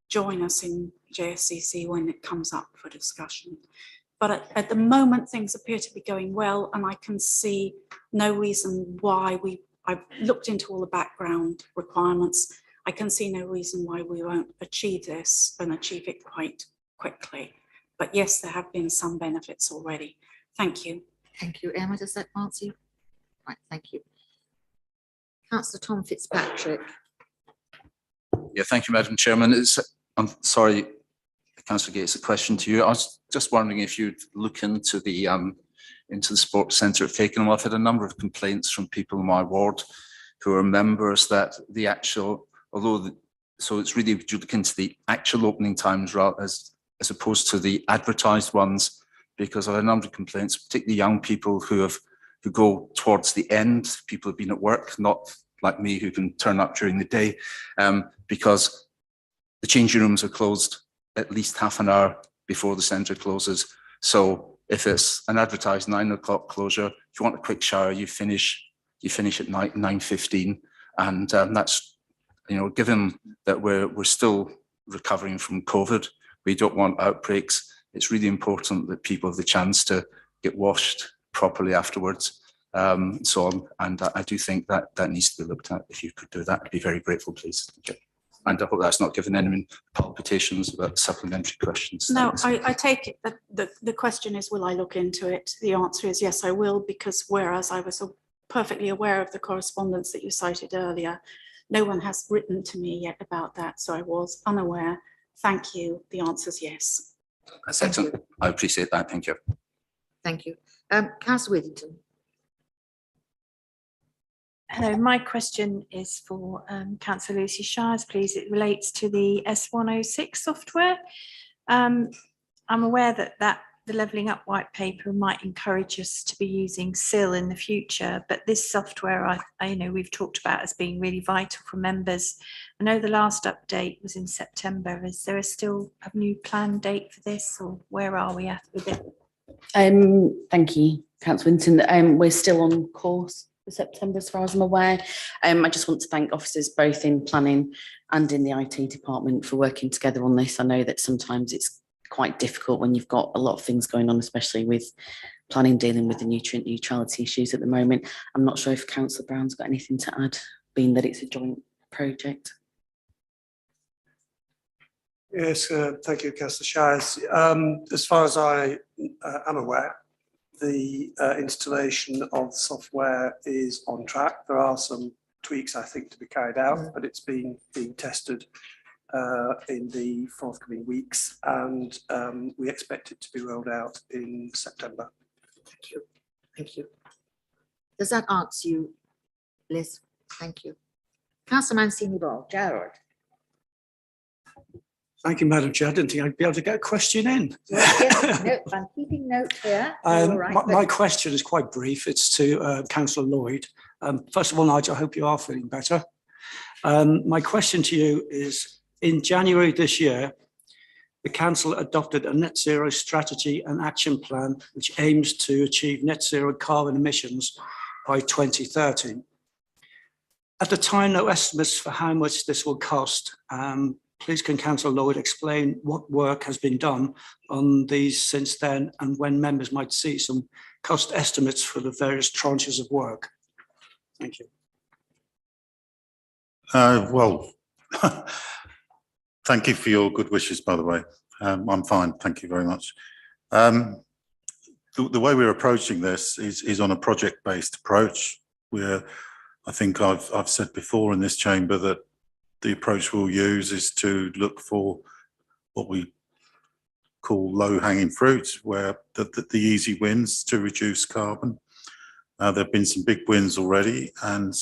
join us in JSCC when it comes up for discussion. But at the moment, things appear to be going well, and I can see no reason why I've looked into all the background requirements. I can see no reason why we won't achieve this and achieve it quite quickly. But yes, there have been some benefits already. Thank you. Thank you, Emma. Does that answer you? Right, thank you. Councillor Tom Fitzpatrick. Yeah, thank you, Madam Chairman. I'm sorry, Councillor Gates, a question to you. I was just wondering if you'd look into the sports centre at Fakenham. I've had a number of complaints from people in my ward who are members that the actual, so it's really, would you look into the actual opening times as opposed to the advertised ones, because I've had a number of complaints, particularly young people who go towards the end. People have been at work, not like me, who can turn up during the day, because the changing rooms are closed at least half an hour before the centre closes. So if it's an advertised 9 o'clock closure, if you want a quick shower, you finish at 9:15, and that's, you know, given that we're still recovering from COVID, we don't want outbreaks. It's really important that people have the chance to get washed properly afterwards, so on. And I do think that needs to be looked at. If you could do that, I'd be very grateful, please. Okay. And I hope that's not given anyone palpitations about supplementary questions. No, I take it that the question is, will I look into it? The answer is yes, I will, because whereas I was perfectly aware of the correspondence that you cited earlier, no one has written to me yet about that, so I was unaware. Thank you. The answer is yes. That's excellent. I appreciate that. Thank you. Thank you. Councillor Withington. Hello, my question is for Councillor Lucy Shires, please. It relates to the S106 software. I'm aware that the Levelling Up white paper might encourage us to be using SIL in the future, but this software, I know we've talked about as being really vital for members. I know the last update was in September. Is there still a new planned date for this, or where are we at with it? Thank you, Councillor Winton. We're still on course for September, as far as I'm aware. I just want to thank officers both in planning and in the IT department for working together on this. I know that sometimes it's quite difficult when you've got a lot of things going on, especially with planning dealing with the nutrient neutrality issues at the moment. I'm not sure if Councillor Brown's got anything to add, being that it's a joint project. Yes, thank you, Councillor Shires. As far as I am aware, the installation of software is on track. There are some tweaks, I think, to be carried out, but it's being tested in the forthcoming weeks, and we expect it to be rolled out in September. Thank you. Thank you. Does that answer you, Liz? Thank you. Councillor Mancini-Ball. Gerard. Thank you, Madam Chair. I didn't think I'd be able to get a question in. Yes, no, I'm keeping note here. My question is quite brief. It's to Councillor Lloyd. First of all, Nigel, I hope you are feeling better. My question to you is, in January this year, the council adopted a net zero strategy and action plan which aims to achieve net zero carbon emissions by 2030. At the time, no estimates for how much this will cost. Please can Councillor Lloyd explain what work has been done on these since then and when members might see some cost estimates for the various tranches of work? Thank you. Well, thank you for your good wishes, by the way. I'm fine, thank you very much. The way we're approaching this is on a project-based approach. I think I've said before in this chamber that the approach we'll use is to look for what we call low-hanging fruit, where the easy wins to reduce carbon. There have been some big wins already, and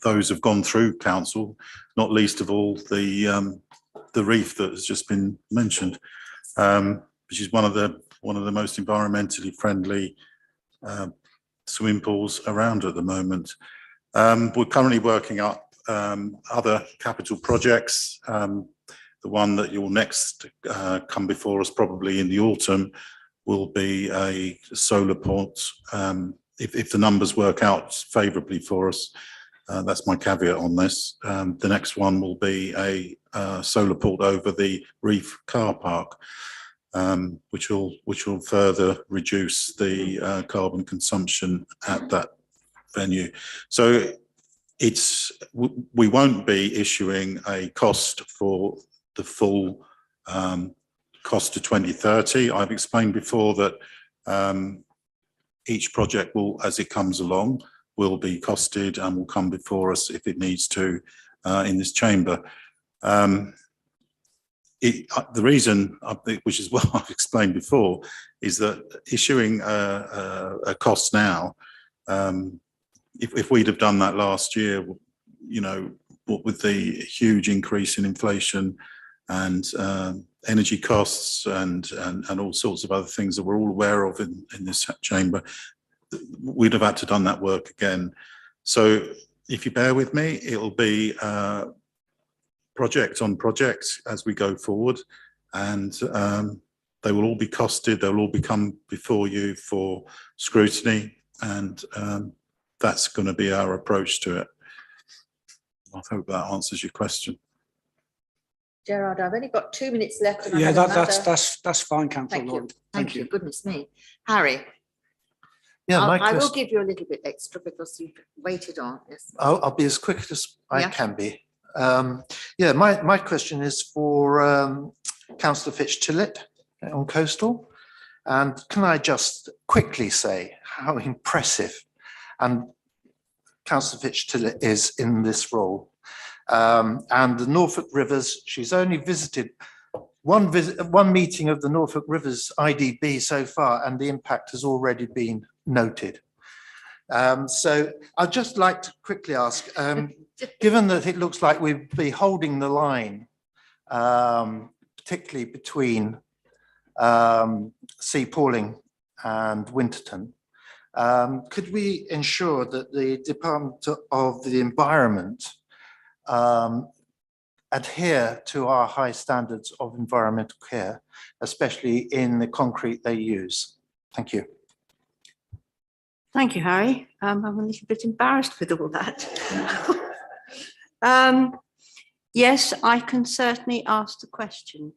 those have gone through council, not least of all the reef that has just been mentioned, which is one of the most environmentally friendly swimming pools around at the moment. We're currently working up other capital projects. The one that will next come before us probably in the autumn will be a solar port. If the numbers work out favourably for us, that's my caveat on this. The next one will be a solar port over the reef car park, which will further reduce the carbon consumption at that venue. So we won't be issuing a cost for the full cost to 2030. I've explained before that each project will, as it comes along, will be costed and will come before us if it needs to in this chamber. The reason, which is what I've explained before, is that issuing a cost now, if we'd have done that last year, you know, what with the huge increase in inflation and energy costs and all sorts of other things that we're all aware of in this chamber, we'd have had to done that work again. So if you bear with me, it'll be project on project as we go forward, and they will all be costed, they'll all become before you for scrutiny, and that's going to be our approach to it. I hope that answers your question. Gerard, I've only got 2 minutes left. And Yeah, I have that's fine, Councillor Thank Lloyd. you. Thank you. Goodness me. Harry. Yeah, I will give you a little bit extra because you've waited on this. I'll be as quick as I Yeah. can be. Yeah, my question is for Councillor Fitch-Tillett on coastal. And can I just quickly say how impressive and Councillor Fitch-Tillett is in this role. And the Norfolk Rivers, she's only visited one meeting of the Norfolk Rivers IDB so far, and the impact has already been noted. So I'd just like to quickly ask, given that it looks like we'll be holding the line, particularly between Sea Palling and Winterton, could we ensure that the Department of the Environment adhere to our high standards of environmental care, especially in the concrete they use? Thank you. Thank you, Harry. I'm a little bit embarrassed with all that. Yes, I can certainly ask the question.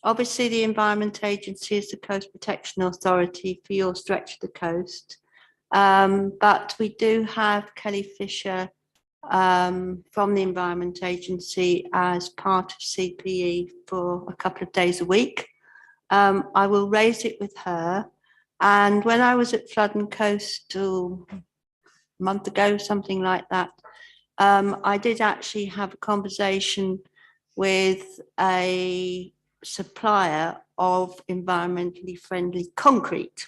Obviously, the Environment Agency is the Coast Protection Authority for your stretch of the coast. But we do have Kelly Fisher from the Environment Agency as part of CPE for a couple of days a week. I will raise it with her. And when I was at Flood and Coast a month ago, something like that, I did actually have a conversation with a supplier of environmentally friendly concrete.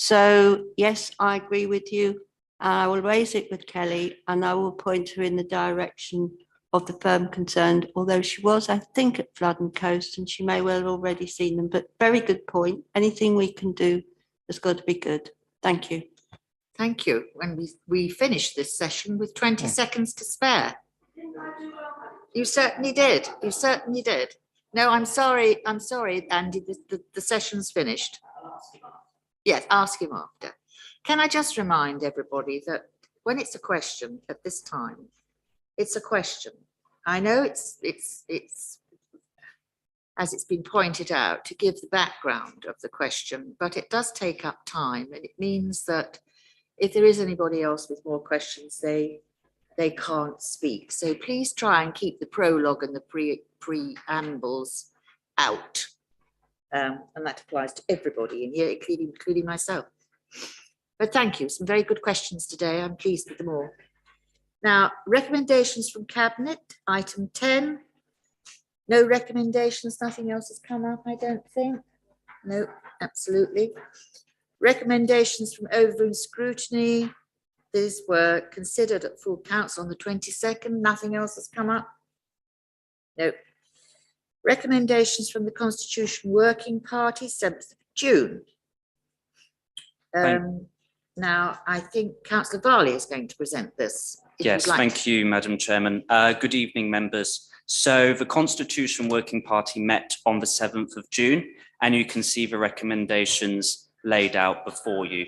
So yes, I agree with you. I will raise it with Kelly and I will point her in the direction of the firm concerned, although she was, I think, at Flood and Coast and she may well have already seen them, but very good point. Anything we can do has got to be good. Thank you. Thank you. When we finished this session with 20 seconds to spare. You certainly did. You certainly did. No, I'm sorry. I'm sorry, Andy. The session's finished. Yes, ask him after. Can I just remind everybody that when it's a question at this time, it's a question. I know it's as it's been pointed out, to give the background of the question, but it does take up time, and it means that if there is anybody else with more questions, they can't speak. So please try and keep the prologue and the preambles out. And that applies to everybody in here, including myself. But thank you, some very good questions today. I'm pleased with them all. Now, recommendations from Cabinet, item 10. No recommendations, nothing else has come up, I don't think. No, absolutely. Recommendations from overroom scrutiny. These were considered at full council on the 22nd. Nothing else has come up. No. Recommendations from the Constitution Working Party, 7th of June. Now, I think Councillor Varley is going to present this. Yes, thank you, Madam Chairman. Good evening, members. So the Constitution Working Party met on the 7th of June, and you can see the recommendations laid out before you.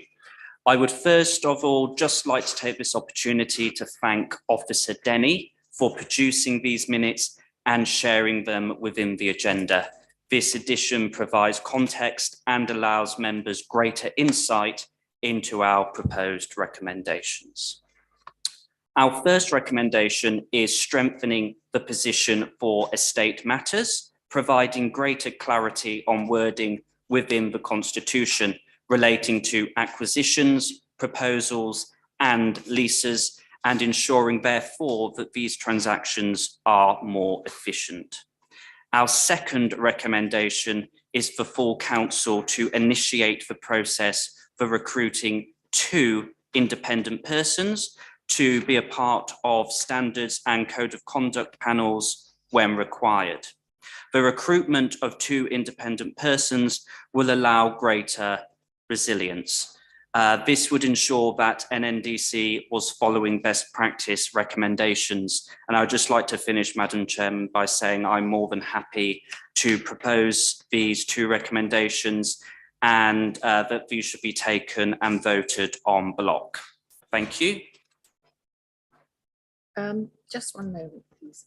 I would first of all just like to take this opportunity to thank Officer Denny for producing these minutes and sharing them within the agenda. This edition provides context and allows members greater insight into our proposed recommendations. Our first recommendation is strengthening the position for estate matters, providing greater clarity on wording within the Constitution relating to acquisitions, proposals, and leases, and ensuring therefore that these transactions are more efficient. Our second recommendation is for full council to initiate the process for recruiting 2 independent persons to be a part of standards and code of conduct panels when required. The recruitment of 2 independent persons will allow greater resilience. This would ensure that NNDC was following best practice recommendations. And I would just like to finish, Madam Chairman, by saying I'm more than happy to propose these 2 recommendations and that these should be taken and voted en bloc. Thank you. Just one moment, please.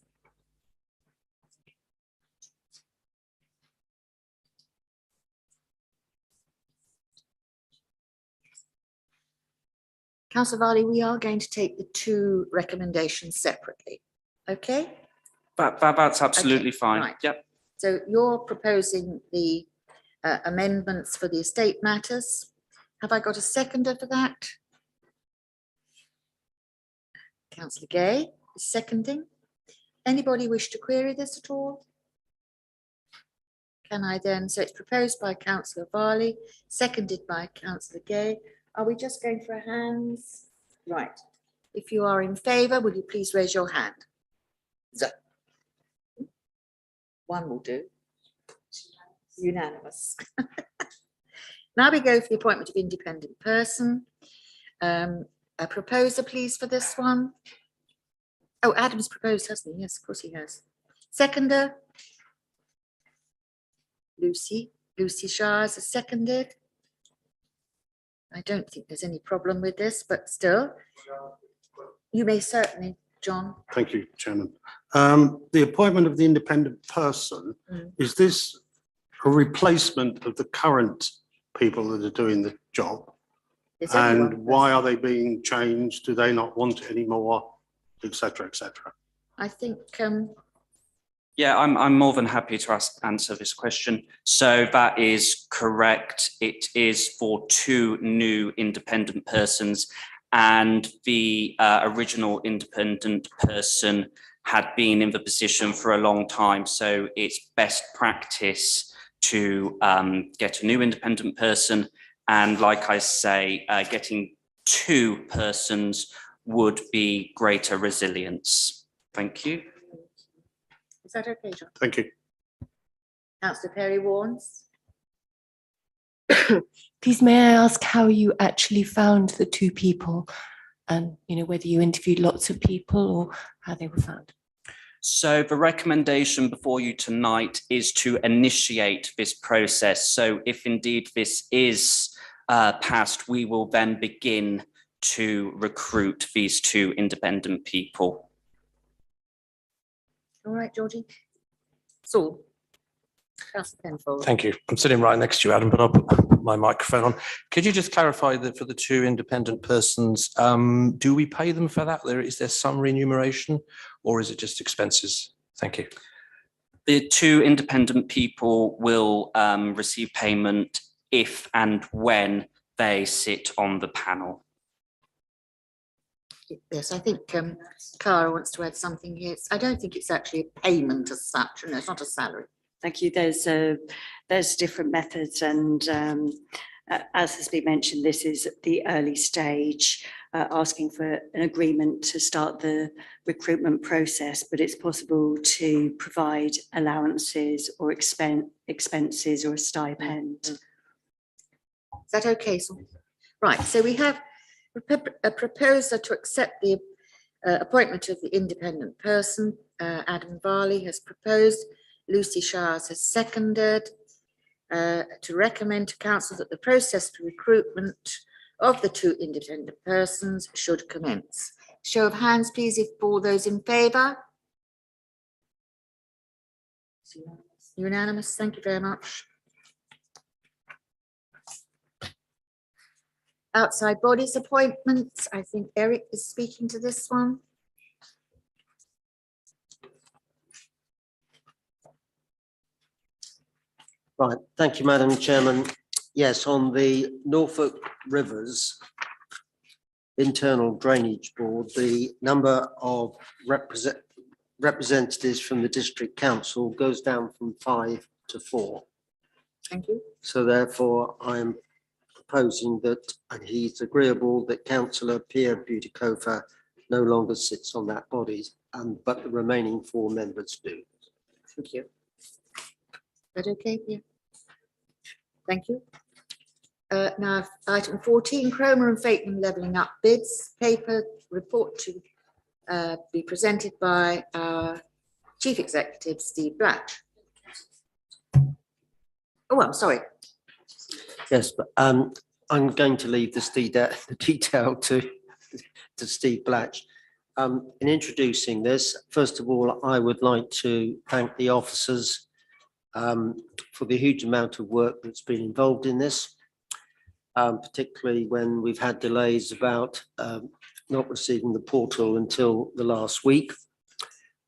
Councillor Varley, we are going to take the 2 recommendations separately, okay? That's absolutely fine. Right. Yep. So you're proposing the amendments for the estate matters. Have I got a seconder for that? Councillor Gay is seconding. Anybody wish to query this at all? Can I then, so it's proposed by Councillor Varley, seconded by Councillor Gay. Are we just going for hands? Right. If you are in favour, will you please raise your hand? So, 1 will do. Unanimous. Now we go for the appointment of independent person. A proposer, please, for this one. Oh, Adam's proposed, hasn't he? Yes, of course he has. Seconder. Lucy Shires has seconded. I don't think there's any problem with this, but still, you may certainly, John. Thank you, Chairman. The appointment of the independent person, is this a replacement of the current people that are doing the job? And why are they being changed? Do they not want it anymore, etc., etc.? I think yeah, I'm more than happy to answer this question. So that is correct. It is for 2 new independent persons, and the original independent person had been in the position for a long time. So it's best practice to get a new independent person. And like I say, getting 2 persons would be greater resilience. Thank you. Is that okay, John? Thank you. Councillor Perry Warnes. Please may I ask how you actually found the two people, and whether you interviewed lots of people or how they were found? So the recommendation before you tonight is to initiate this process. So if indeed this is passed, we will then begin to recruit these two independent people. All right, Georgie. Saul. Thank you. I'm sitting right next to you, Adam, but I'll put my microphone on. Could you just clarify that for the two independent persons, do we pay them for that? Is there some remuneration or is it just expenses? Thank you. The two independent people will receive payment if and when they sit on the panel. Yes, I think Clara wants to add something here. I don't think it's actually a payment as such. No, it's not a salary. Thank you. There's different methods, and as has been mentioned, this is at the early stage, asking for an agreement to start the recruitment process, but it's possible to provide allowances or expenses or a stipend. Is that okay? So, right, so we have a proposer to accept the appointment of the independent person. Adam Varley has proposed. Lucy Shires has seconded to recommend to council that the process for recruitment of the two independent persons should commence. Show of hands, please, if all those in favour. Unanimous, thank you very much. Outside bodies appointments, I think Eric is speaking to this one. Right, thank you, Madam Chairman. Yes, on the Norfolk Rivers Internal Drainage Board, the number of representatives from the District Council goes down from 5 to 4. Thank you. So therefore, I am proposing that, and he's agreeable, that Councillor Pierre Butikofer no longer sits on that body, but the remaining 4 members do. Thank you. Is that okay? Yeah. Thank you. Now, item 14, Chroma and Fakenham levelling up bids. Paper report to be presented by our Chief Executive, Steve Blatch. Oh, I'm sorry. Yes, but I'm going to leave the detail to Steve Blatch. In introducing this, first of all, I would like to thank the officers for the huge amount of work that's been involved in this, particularly when we've had delays about not receiving the portal until the last week.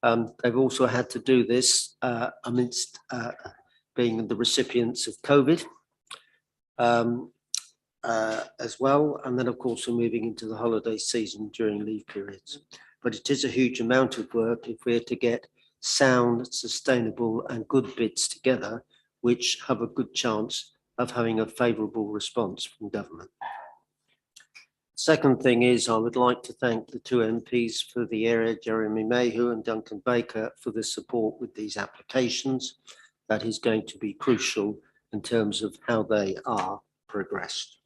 They've also had to do this amidst being the recipients of COVID as well. And then, of course, we're moving into the holiday season during leave periods. But it is a huge amount of work if we're to get sound, sustainable and good bids together, which have a good chance of having a favourable response from government. Second thing is, I would like to thank the 2 MPs for the area, Jeremy Mayhew and Duncan Baker, for the support with these applications. That is going to be crucial in terms of how they are progressed.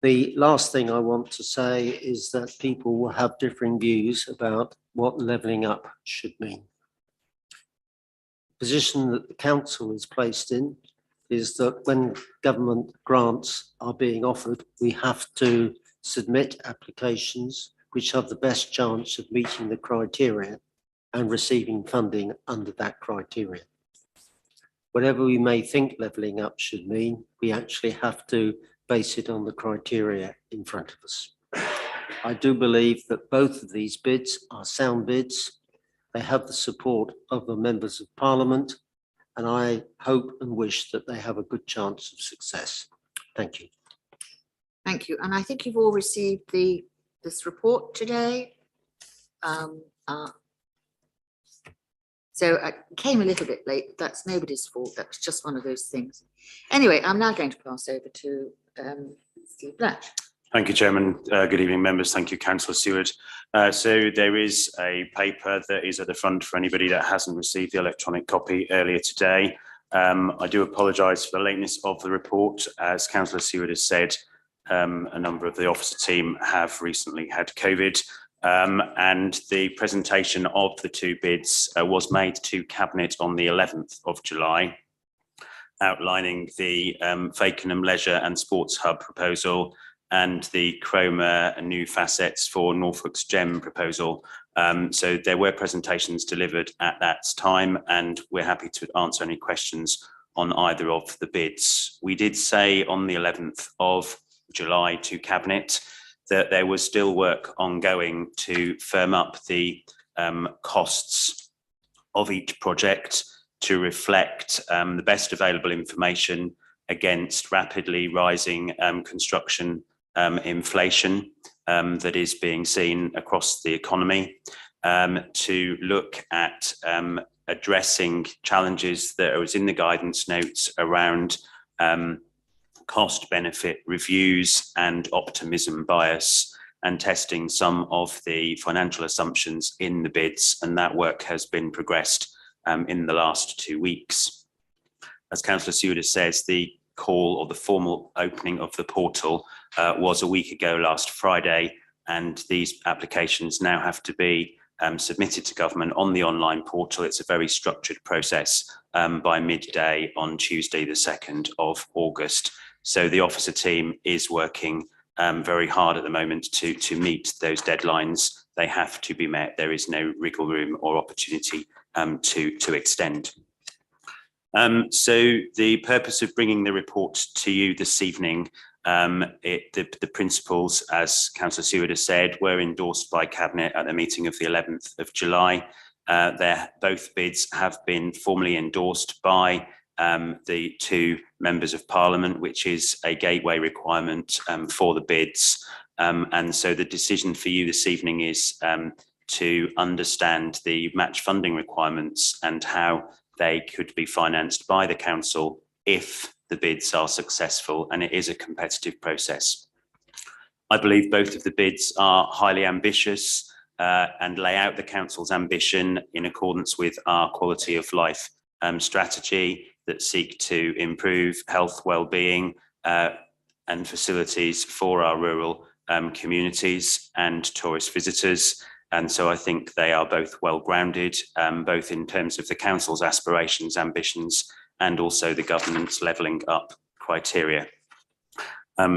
The last thing I want to say is that people will have differing views about what levelling up should mean. The position that the council is placed in is that when government grants are being offered, we have to submit applications which have the best chance of meeting the criteria and receiving funding under that criteria. Whatever we may think levelling up should mean, we actually have to base it on the criteria in front of us. I do believe that both of these bids are sound bids. They have the support of the members of Parliament, and I hope and wish that they have a good chance of success. Thank you. Thank you. And I think you've all received this report today. So I came a little bit late, but that's nobody's fault. That was just one of those things. Anyway, I'm now going to pass over to Steve Blatch. Thank you, Chairman. Good evening, members. Thank you, Councillor Seward. So there is a paper that is at the front for anybody that hasn't received the electronic copy earlier today. I do apologise for the lateness of the report. As Councillor Seward has said, a number of the officer team have recently had COVID, and the presentation of the two bids was made to Cabinet on the 11th of July, outlining the Fakenham Leisure and Sports Hub proposal and the Chroma and new facets for Norfolk's GEM proposal. So there were presentations delivered at that time, and we're happy to answer any questions on either of the bids. We did say on the 11th of July to Cabinet that there was still work ongoing to firm up the costs of each project to reflect the best available information against rapidly rising construction inflation that is being seen across the economy, to look at addressing challenges that was in the guidance notes around cost benefit reviews and optimism bias, and testing some of the financial assumptions in the bids, and that work has been progressed in the last 2 weeks. As Councillor Seward says, the call or the formal opening of the portal was a week ago last Friday, and these applications now have to be submitted to government on the online portal. It's a very structured process by midday on Tuesday, the 2nd of August. So the officer team is working very hard at the moment to meet those deadlines. They have to be met. There is no wriggle room or opportunity to extend. So the purpose of bringing the report to you this evening, the principles, as Councillor Seward has said, were endorsed by Cabinet at the meeting of the 11th of July. Both bids have been formally endorsed by the two members of Parliament, which is a gateway requirement for the bids. And so the decision for you this evening is to understand the match funding requirements and how they could be financed by the council if the bids are successful, and it is a competitive process. I believe both of the bids are highly ambitious and lay out the council's ambition in accordance with our quality of life strategy that seek to improve health, well-being and facilities for our rural communities and tourist visitors. And so I think they are both well-grounded, both in terms of the council's aspirations, ambitions, and also the government's levelling up criteria.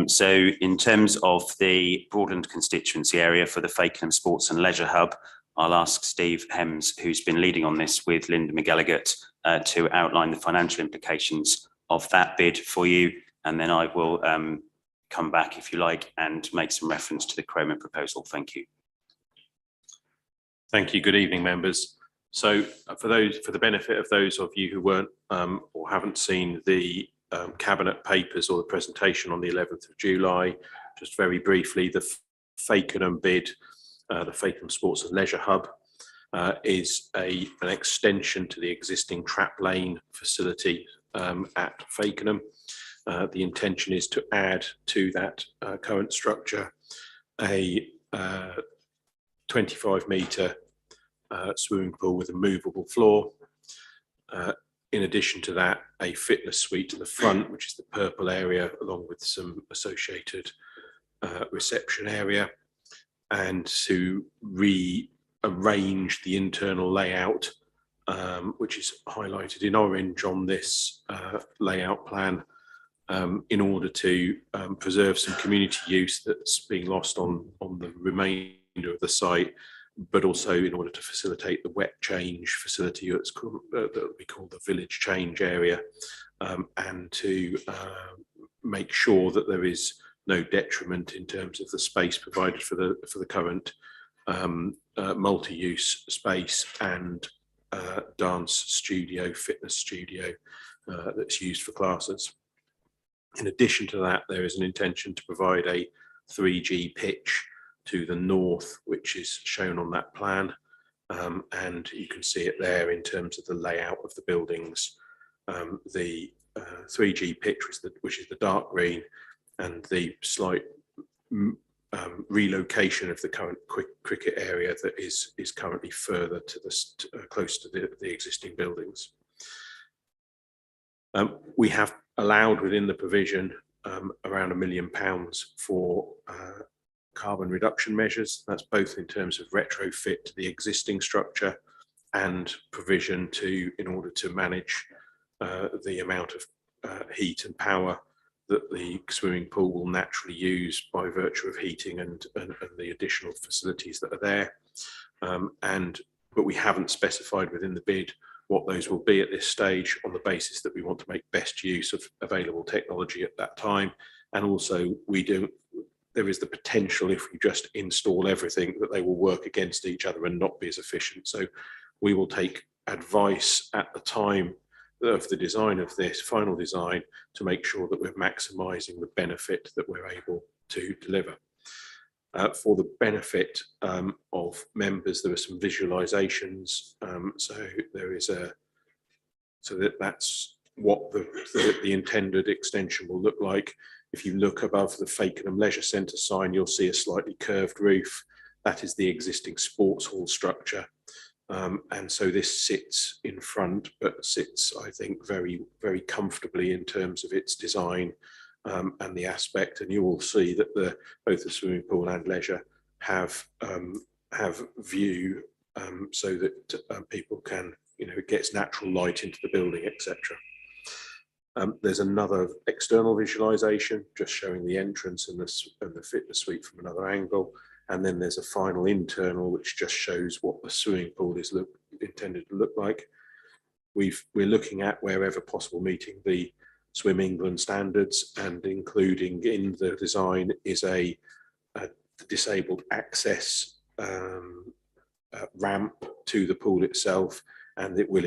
So in terms of the Broadland constituency area for the Fakenham Sports and Leisure Hub, I'll ask Steve Hems, who's been leading on this with Linda McGilligan, to outline the financial implications of that bid for you. And then I will come back, if you like, and make some reference to the Chroma proposal. Thank you. Thank you. Good evening, members. So for the benefit of those of you who weren't or haven't seen the Cabinet papers or the presentation on the 11th of July, just very briefly, the Fakenham bid, the Fakenham Sports and Leisure Hub, is an extension to the existing trap lane facility at Fakenham. The intention is to add to that current structure a 25-metre swimming pool with a movable floor. In addition to that, a fitness suite to the front, which is the purple area, along with some associated reception area, and to rearrange the internal layout, which is highlighted in orange on this layout plan, in order to preserve some community use that's being lost on the remainder of the site, but also in order to facilitate the wet change facility that's called, that we call the village change area, and to make sure that there is no detriment in terms of the space provided for the current multi-use space and dance studio, fitness studio that's used for classes. In addition to that, there is an intention to provide a 3G pitch to the north, which is shown on that plan, and you can see it there in terms of the layout of the buildings. The 3G pitch, which is the dark green, and the slight relocation of the current cricket area that is currently further to the close to the existing buildings. We have allowed within the provision around £1 million for carbon reduction measures. That's both in terms of retrofit to the existing structure and provision in order to manage the amount of heat and power that the swimming pool will naturally use by virtue of heating and the additional facilities that are there. But we haven't specified within the bid what those will be at this stage, on the basis that we want to make best use of available technology at that time. And also there is the potential, if we just install everything, that they will work against each other and not be as efficient. So we will take advice at the time of the design of this final design to make sure that we're maximising the benefit that we're able to deliver. For the benefit of members, there are some visualizations. That's what the intended extension will look like. If you look above the Fakenham Leisure Centre sign, you'll see a slightly curved roof. That is the existing sports hall structure. And so this sits in front, but sits, I think, very, very comfortably in terms of its design and the aspect. And you will see that both the swimming pool and leisure have view so that people can, it gets natural light into the building, etc. There's another external visualization just showing the entrance and the fitness suite from another angle. And then there's a final internal which just shows what the swimming pool is intended to look like. We're looking at, wherever possible, meeting the Swim England standards, and including in the design is a disabled access ramp to the pool itself, and there will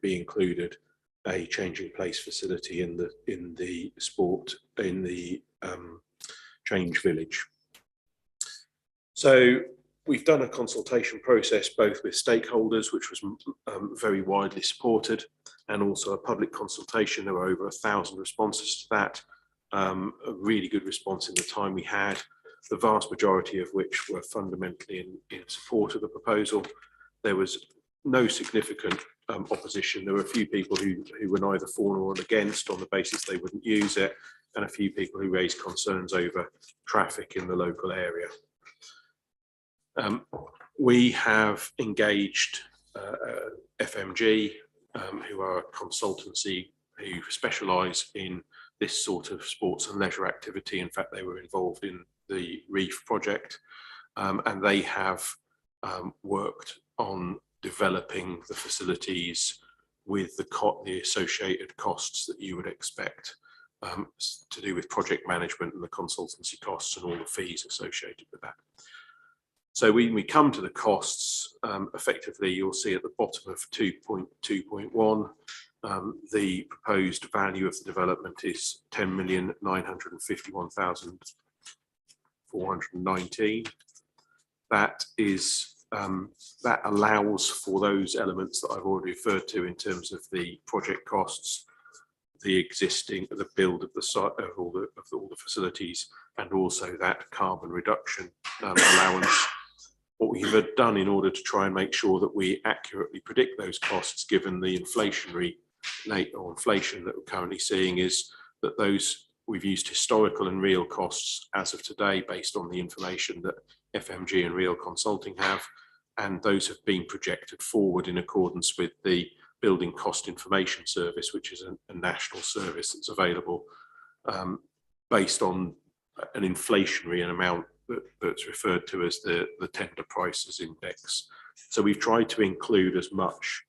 be included a changing place facility in the change village. So we've done a consultation process both with stakeholders, which was very widely supported, and also a public consultation. There were over 1,000 responses to that. A really good response in the time we had, the vast majority of which were fundamentally in support of the proposal. There was no significant opposition. There were a few people who were neither for nor against on the basis they wouldn't use it, and a few people who raised concerns over traffic in the local area. We have engaged FMG, who are a consultancy who specialise in this sort of sports and leisure activity. In fact, they were involved in the Reef project, and they have worked on developing the facilities with the associated costs that you would expect to do with project management and the consultancy costs and all the fees associated with that. So when we come to the costs, effectively, you'll see at the bottom of 2.2.1, the proposed value of the development is 10,951,419. That allows for those elements that I've already referred to in terms of the project costs, the build of the site of all the facilities, and also that carbon reduction allowance. What we have done in order to try and make sure that we accurately predict those costs, given the inflationary rate or inflation that we're currently seeing, is that we've used historical and real costs as of today based on the information that FMG and Real Consulting have, and those have been projected forward in accordance with the Building Cost Information Service, which is a national service that's available based on an inflationary amount that's referred to as the tender prices index. So we've tried to include as much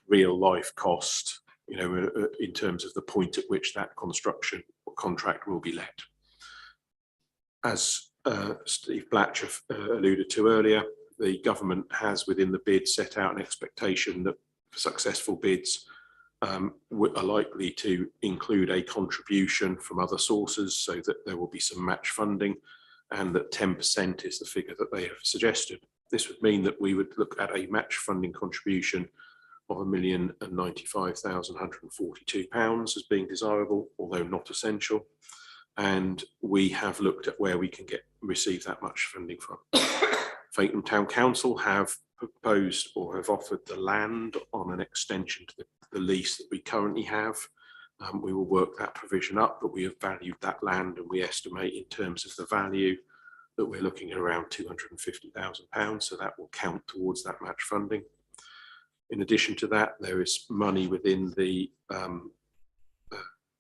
real life cost, in terms of the point at which that construction or contract will be let. As Steve Blatcher alluded to earlier, the government has within the bid set out an expectation that successful bids are likely to include a contribution from other sources, so that there will be some match funding, and that 10% is the figure that they have suggested. This would mean that we would look at a match funding contribution of £1,095,142 as being desirable, although not essential. And we have looked at where we can receive that much funding from. Fakenham Town Council have proposed or have offered the land on an extension to the the lease that we currently have. We will work that provision up, but we have valued that land and we estimate in terms of the value that we're looking at around £250,000. So that will count towards that match funding. In addition to that, there is money within the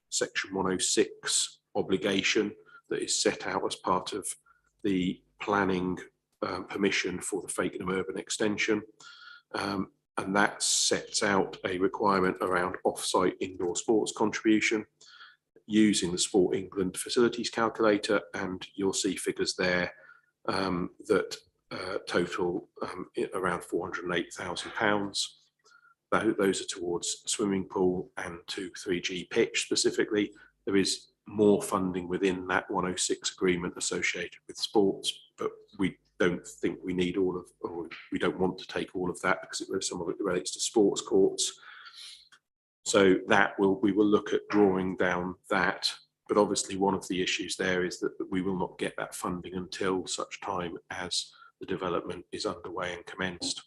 Section 106 obligation that is set out as part of the planning permission for the Fakenham Urban Extension. And that sets out a requirement around off-site indoor sports contribution using the Sport England facilities calculator, and you'll see figures there that total around £408,000. Those are towards swimming pool and to 3G pitch specifically. There is more funding within that 106 agreement associated with sports, but we don't think we need all of, or we don't want to take all of that because some of it relates to sports courts. So that we will look at drawing down that, but obviously one of the issues there is that we will not get that funding until such time as the development is underway and commenced.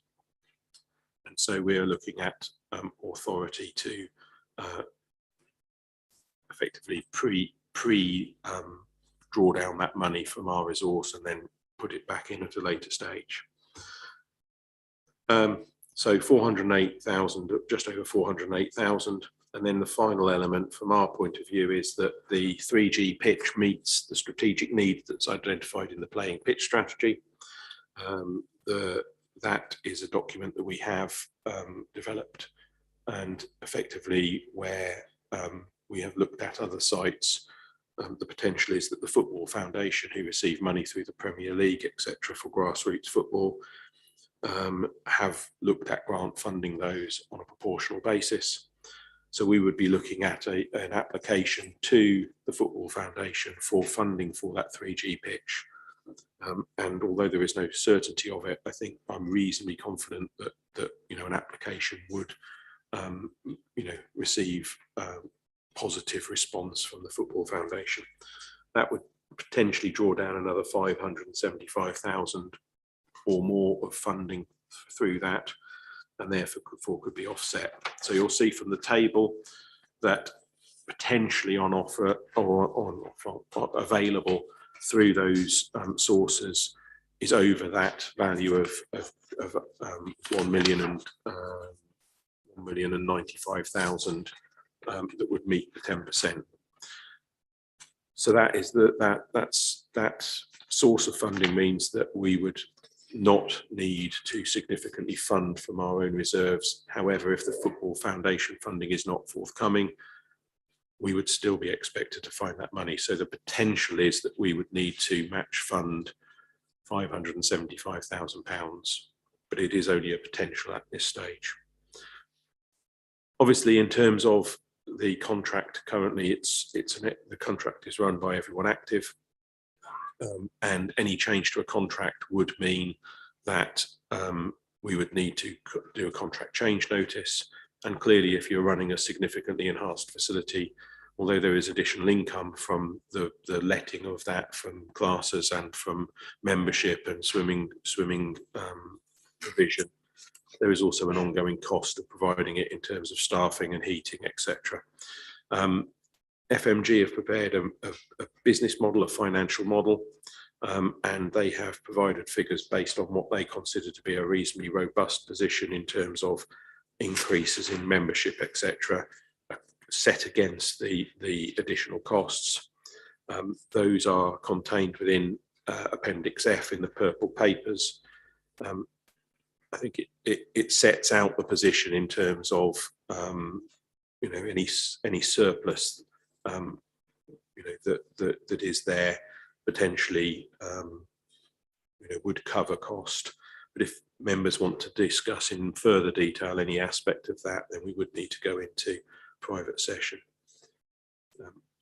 And so we are looking at authority to effectively draw down that money from our resource and then put it back in at a later stage. So 408,000, just over 408,000. And then the final element from our point of view is that the 3G pitch meets the strategic need that's identified in the playing pitch strategy. That is a document that we have developed, and effectively where we have looked at other sites. The potential is that the Football Foundation, who receive money through the Premier League, etc., for grassroots football, have looked at grant funding those on a proportional basis. So we would be looking at an application to the Football Foundation for funding for that 3G pitch. And although there is no certainty of it, I think I'm reasonably confident that an application would receive positive response from the Football Foundation. That would potentially draw down another 575,000 or more of funding through that, and therefore could be offset. So you'll see from the table that potentially on offer or available through those sources is over that value of 1,095,000 that would meet the 10%. So that is that source of funding means that we would not need to significantly fund from our own reserves. However, if the Football Foundation funding is not forthcoming, we would still be expected to find that money. So the potential is that we would need to match fund £575,000, but it is only a potential at this stage. Obviously, in terms of the contract currently, the contract is run by everyone active, and any change to a contract would mean that we would need to do a contract change notice. And clearly, if you're running a significantly enhanced facility, although there is additional income from the letting of that from classes and from membership and swimming provision, there is also an ongoing cost of providing it in terms of staffing and heating, etc. FMG have prepared a business model, a financial model, and they have provided figures based on what they consider to be a reasonably robust position in terms of increases in membership, etc., set against the additional costs. Those are contained within Appendix F in the purple papers. I think it sets out the position in terms of any surplus that is there potentially would cover cost. But if members want to discuss in further detail any aspect of that, then we would need to go into private session.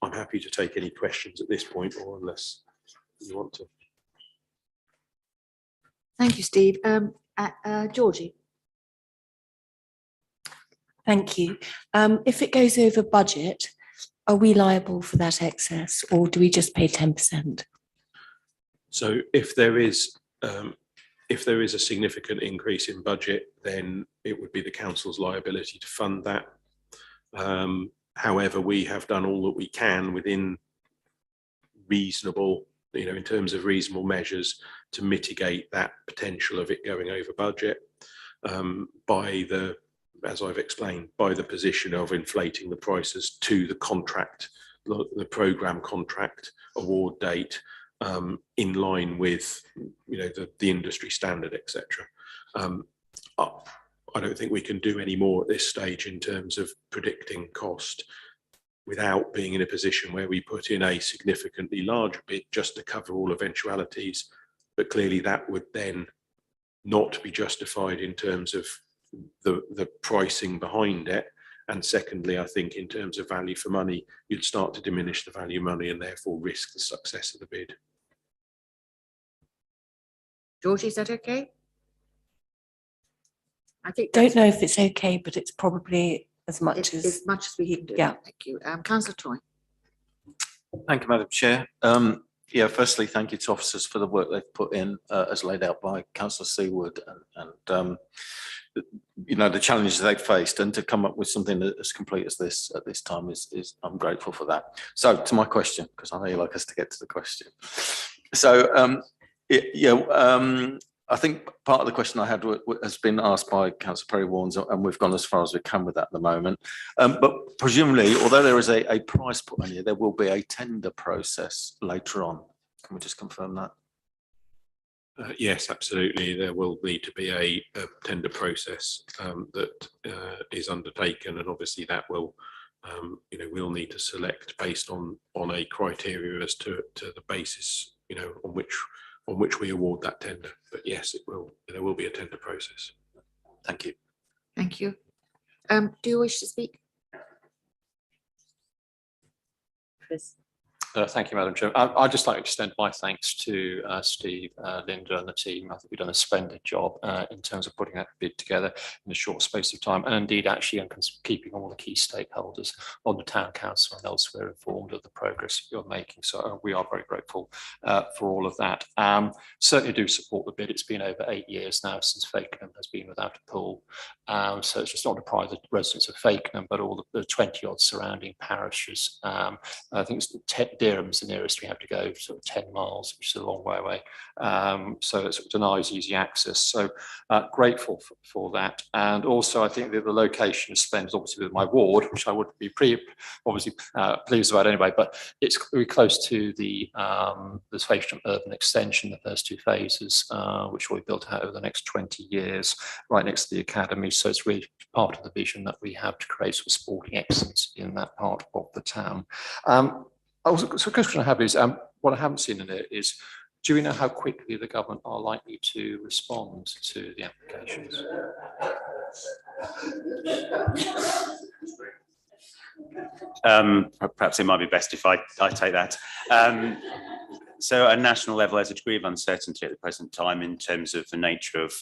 I'm happy to take any questions at this point, or unless you want to. Thank you, Steve. Georgie. Thank you. If it goes over budget, are we liable for that excess, or do we just pay 10%? So if there is a significant increase in budget, then it would be the council's liability to fund that. However, we have done all that we can within reasonable, in terms of reasonable measures to mitigate that potential of it going over budget by the, as I've explained, by the position of inflating the prices to the contract, the programme contract award date in line with, the industry standard, etc. I don't think we can do any more at this stage in terms of predicting cost without being in a position where we put in a significantly larger bid just to cover all eventualities. But clearly that would then not be justified in terms of the pricing behind it. And secondly, I think in terms of value for money, you'd start to diminish the value of money and therefore risk the success of the bid. Georgie, is that okay? I think Don't know if it's okay, but it's probably as much as much as we can do. Yeah. Thank you. Councillor Toy. Thank you, Madam Chair. Yeah, firstly, thank you to officers for the work they've put in, as laid out by Councillor Seawood, and the challenges they've faced, and to come up with something as complete as this at this time is I'm grateful for that. So to my question, because I know you like us to get to the question. So I think part of the question I had has been asked by Councillor Perry-Warnes, and we've gone as far as we can with that at the moment. But presumably, although there is a price put on here, there will be a tender process later on. Can we just confirm that? Yes, absolutely. There will need to be a tender process that is undertaken, and obviously that will, we'll need to select based on a criteria as to the basis, on which we award that tender. But yes, there will be a tender process. Thank you. Thank you. Do you wish to speak? Chris. Thank you, Madam Chair. I'd just like to extend my thanks to Steve, Linda and the team. I think we've done a splendid job in terms of putting that bid together in a short space of time, and indeed actually keeping all the key stakeholders on the town council and elsewhere informed of the progress you're making. So we are very grateful for all of that. Certainly do support the bid. It's been over 8 years now since Fakenham has been without a pool. So it's just not to deprive the residents of Fakenham, but all the 20 odd surrounding parishes. I think it's Derham's the nearest we have to go, sort of 10 miles, which is a long way away. So it denies easy access. So grateful for that. And also I think that the location is splendid, obviously with my ward, which I would be obviously pleased about anyway, but it's very close to the Fakenham urban extension, the first 2 phases, which will be built out over the next 20 years, right next to the academy. So it's really part of the vision that we have to create sort of sporting excellence in that part of the town. So the question I have is, what I haven't seen in it is, do we know how quickly the government are likely to respond to the applications? Perhaps it might be best if I take that. So at national level, there's a degree of uncertainty at the present time in terms of the nature of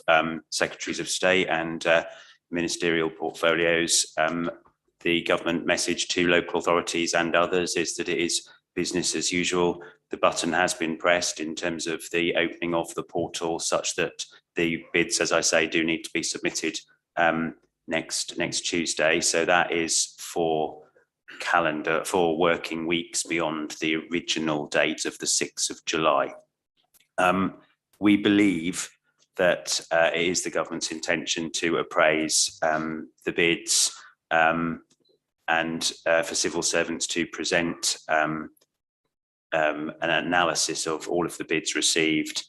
secretaries of state and ministerial portfolios. The government message to local authorities and others is that it is business as usual. The button has been pressed in terms of the opening of the portal, such that the bids, as I say, do need to be submitted next Tuesday. So that is for working weeks beyond the original date of the 6th of July. We believe that it is the government's intention to appraise the bids and for civil servants to present an analysis of all of the bids received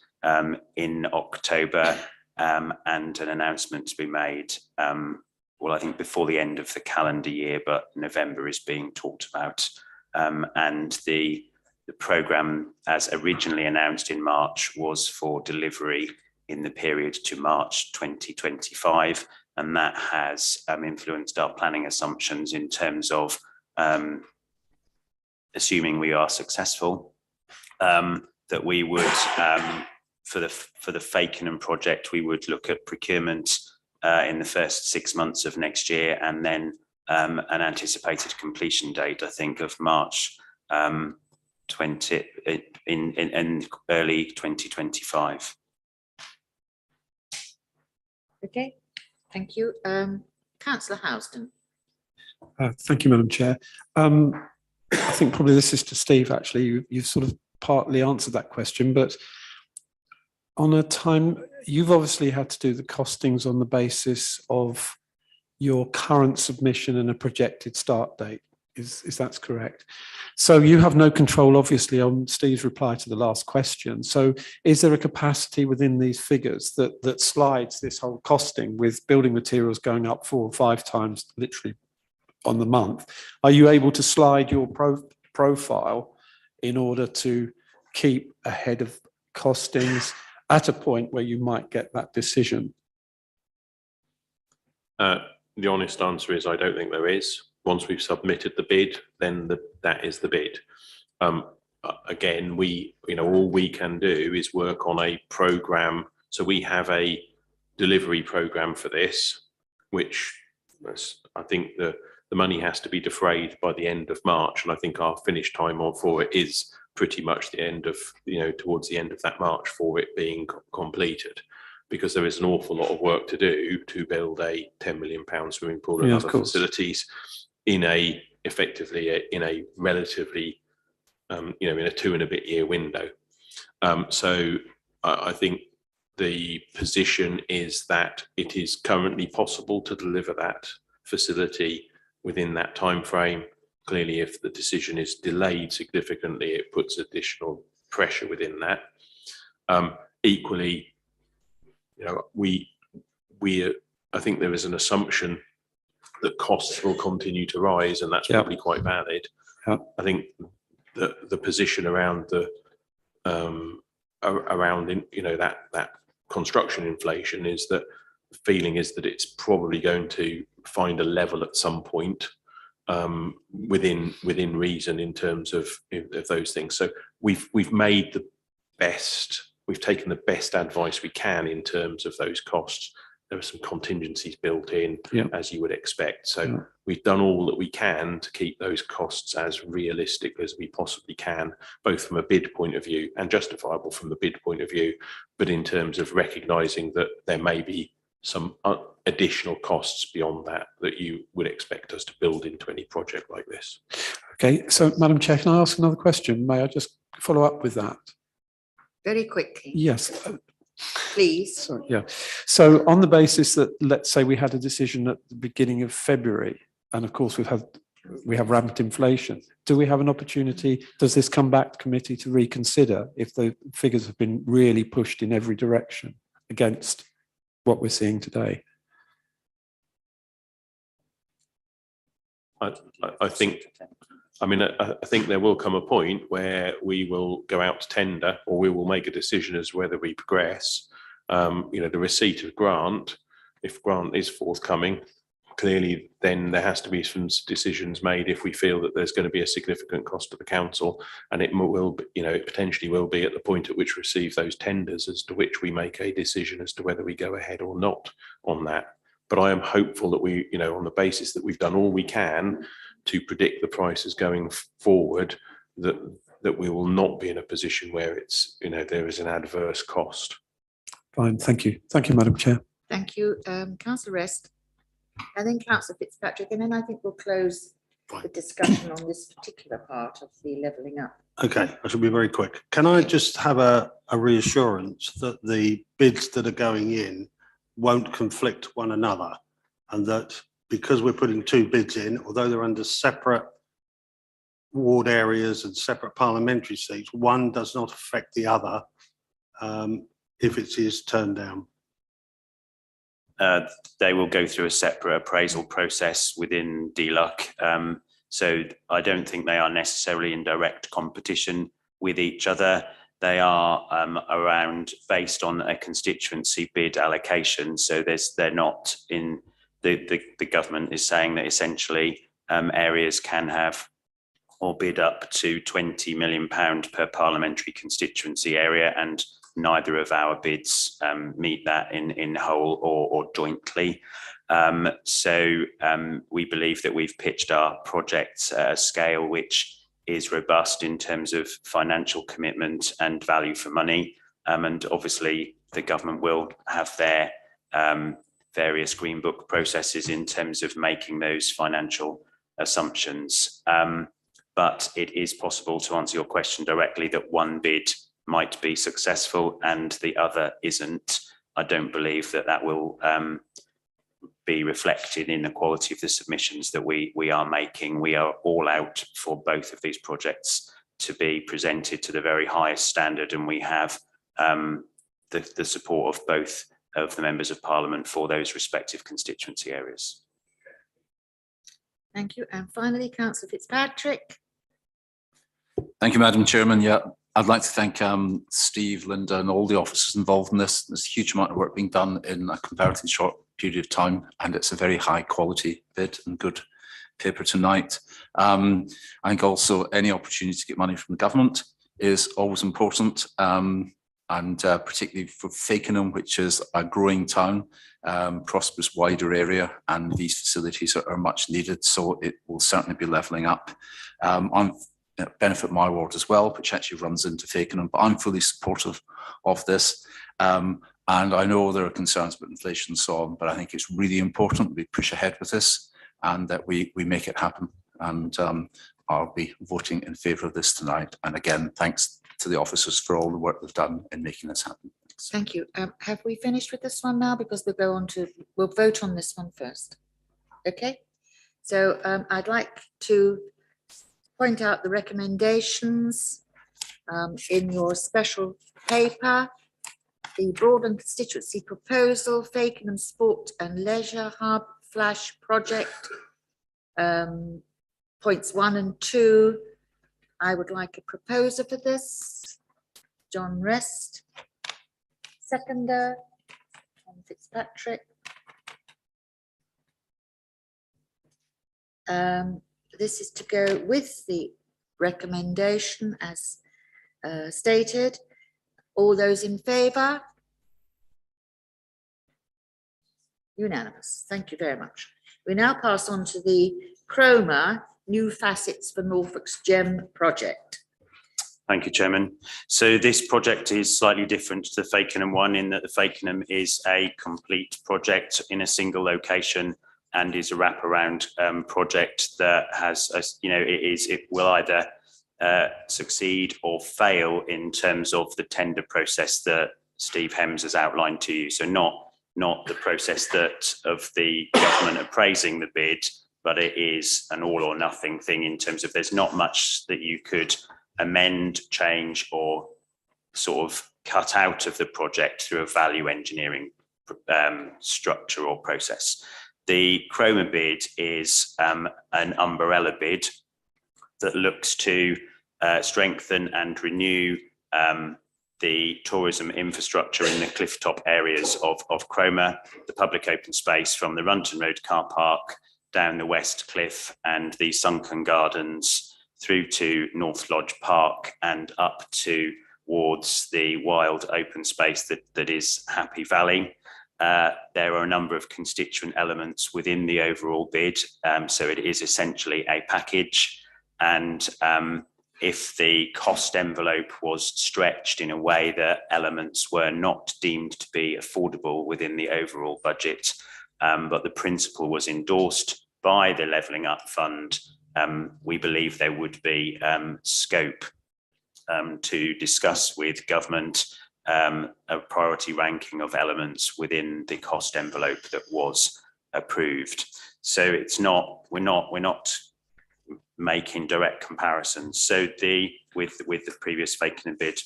in October and an announcement to be made, well, I think before the end of the calendar year, but November is being talked about. And the programme, as originally announced in March, was for delivery in the period to March 2025. And that has influenced our planning assumptions in terms of assuming we are successful, that we would, for the Fakenham project, we would look at procurement in the first 6 months of next year, and then an anticipated completion date, I think, of March 20 in early 2025. Okay. Thank you. Councillor Housden. Thank you, Madam Chair. I think probably this is to Steve, actually. You've sort of partly answered that question, but on a time, you've obviously had to do the costings on the basis of your current submission and a projected start date. Is that correct? So you have no control, obviously, on Steve's reply to the last question. So is there a capacity within these figures that slides this whole costing with building materials going up 4 or 5 times literally on the month? Are you able to slide your profile in order to keep ahead of costings at a point where you might get that decision? The honest answer is I don't think there is. Once we've submitted the bid, then that is the bid. Again, all we can do is work on a program. So we have a delivery program for this, which I think the money has to be defrayed by the end of March, and I think our finish time for it is pretty much the end of, towards the end of that March for it being completed, because there is an awful lot of work to do to build a £10 million swimming pool and other facilities effectively in a relatively, in a 2 and a bit year window. So I think the position is that it is currently possible to deliver that facility within that time frame. Clearly, if the decision is delayed significantly, it puts additional pressure within that. Equally, I think there is an assumption that costs will continue to rise, and that's probably quite valid. I think the position around that construction inflation is that the feeling is that it's probably going to find a level at some point within reason in terms of those things. So we've made the best, we've taken the best advice we can in terms of those costs. There are some contingencies built in, as you would expect. So we've done all that we can to keep those costs as realistic as we possibly can, both from a bid point of view and justifiable from the bid point of view, but in terms of recognising that there may be some additional costs beyond that you would expect us to build into any project like this. Okay, so Madam Chair, can I ask another question? May I just follow up with that? Very quickly. Yes. Please. Sorry, yeah. So on the basis that, let's say we had a decision at the beginning of February, and of course we have rampant inflation, do we have an opportunity, does this come back to committee to reconsider if the figures have been really pushed in every direction against what we're seeing today? I think there will come a point where we will go out to tender, or we will make a decision as to whether we progress. The receipt of grant, if grant is forthcoming, clearly then there has to be some decisions made if we feel that there's going to be a significant cost to the council, and it will, it potentially will be at the point at which we receive those tenders as to which we make a decision as to whether we go ahead or not on that. But I am hopeful that we, on the basis that we've done all we can to predict the prices going forward, that we will not be in a position where it's, there is an adverse cost. Fine, thank you. Thank you, Madam Chair. Thank you, Councillor Rest, and then Councillor Fitzpatrick, and then I think we'll close the discussion on this particular part of the levelling up. Okay, I shall be very quick. Can I just have a reassurance that the bids that are going in won't conflict one another, and that because we're putting 2 bids in, although they're under separate ward areas and separate parliamentary seats, one does not affect the other if it is turned down? They will go through a separate appraisal process within DLUC. So I don't think they are necessarily in direct competition with each other. They are around based on a constituency bid allocation. So they're not in the government is saying that essentially areas can have or bid up to £20 million per parliamentary constituency area, and neither of our bids meet that in whole or jointly. So we believe that we've pitched our projects at a scale which is robust in terms of financial commitment and value for money. And obviously the government will have their various Green Book processes in terms of making those financial assumptions. But it is possible, to answer your question directly, that one bid might be successful and the other isn't. I don't believe that that will be reflected in the quality of the submissions that we are making. We are all out for both of these projects to be presented to the very highest standard, and we have the support of both of the members of Parliament for those respective constituency areas. Thank you. And finally, Councillor Fitzpatrick. Thank you, Madam Chairman. Yeah, I'd like to thank Steve, Linda and all the officers involved in this. There's a huge amount of work being done in a comparatively short period of time, and it's a very high quality bid and good paper tonight. I think also any opportunity to get money from the government is always important, and particularly for Fakenham, which is a growing town, prosperous wider area, and these facilities are much needed, so it will certainly be levelling up. Benefit my ward as well, which actually runs into Fakenham, but I'm fully supportive of this. And I know there are concerns about inflation and so on, but I think it's really important we push ahead with this and that we make it happen. And I'll be voting in favour of this tonight. And again, thanks to the officers for all the work they've done in making this happen. Thanks. Thank you. Have we finished with this one now? Because we'll vote on this one first. Okay. So I'd like to point out the recommendations in your special paper. The Broadland constituency proposal, Fakenham Sport and Leisure Hub Flash Project, points 1 and 2. I would like a proposer for this. John Rest, seconder, John Fitzpatrick. This is to go with the recommendation as stated. All those in favour? Unanimous. Thank you very much. We now pass on to the Chroma New Facets for Norfolk's GEM project. Thank you, Chairman. So this project is slightly different to the Fakenham one in that the Fakenham is a complete project in a single location and is a wraparound project that has, it will either succeed or fail in terms of the tender process that Steve Hems has outlined to you. So not the process that of the government appraising the bid, but it is an all or nothing thing in terms of there's not much that you could amend, change, or sort of cut out of the project through a value engineering structure or process. The Chroma bid is an umbrella bid that looks to strengthen and renew the tourism infrastructure in the clifftop areas of Chroma, the public open space from the Runton Road car park down the West Cliff and the Sunken Gardens through to North Lodge Park and up towards the wild open space that is Happy Valley. There are a number of constituent elements within the overall bid, so it is essentially a package. And if the cost envelope was stretched in a way that elements were not deemed to be affordable within the overall budget, but the principle was endorsed by the Levelling Up Fund, we believe there would be scope to discuss with government a priority ranking of elements within the cost envelope that was approved. So it's not, we're not making direct comparisons. So with the previous Fakenham bid,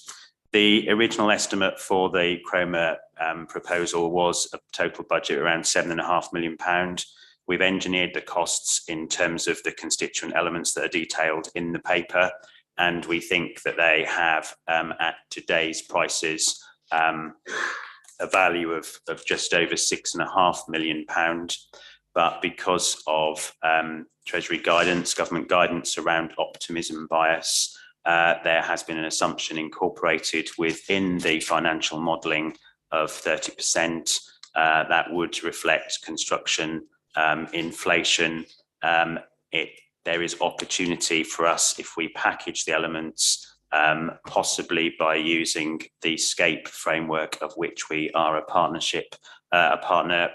the original estimate for the Chroma proposal was a total budget around £7.5 million. We've engineered the costs in terms of the constituent elements that are detailed in the paper, and we think that they have, at today's prices, a value of just over £6.5 million. But because of Treasury guidance, government guidance around optimism bias, there has been an assumption incorporated within the financial modelling of 30%. That would reflect construction inflation. There is opportunity for us if we package the elements, possibly by using the SCAPE framework, of which we are a partner,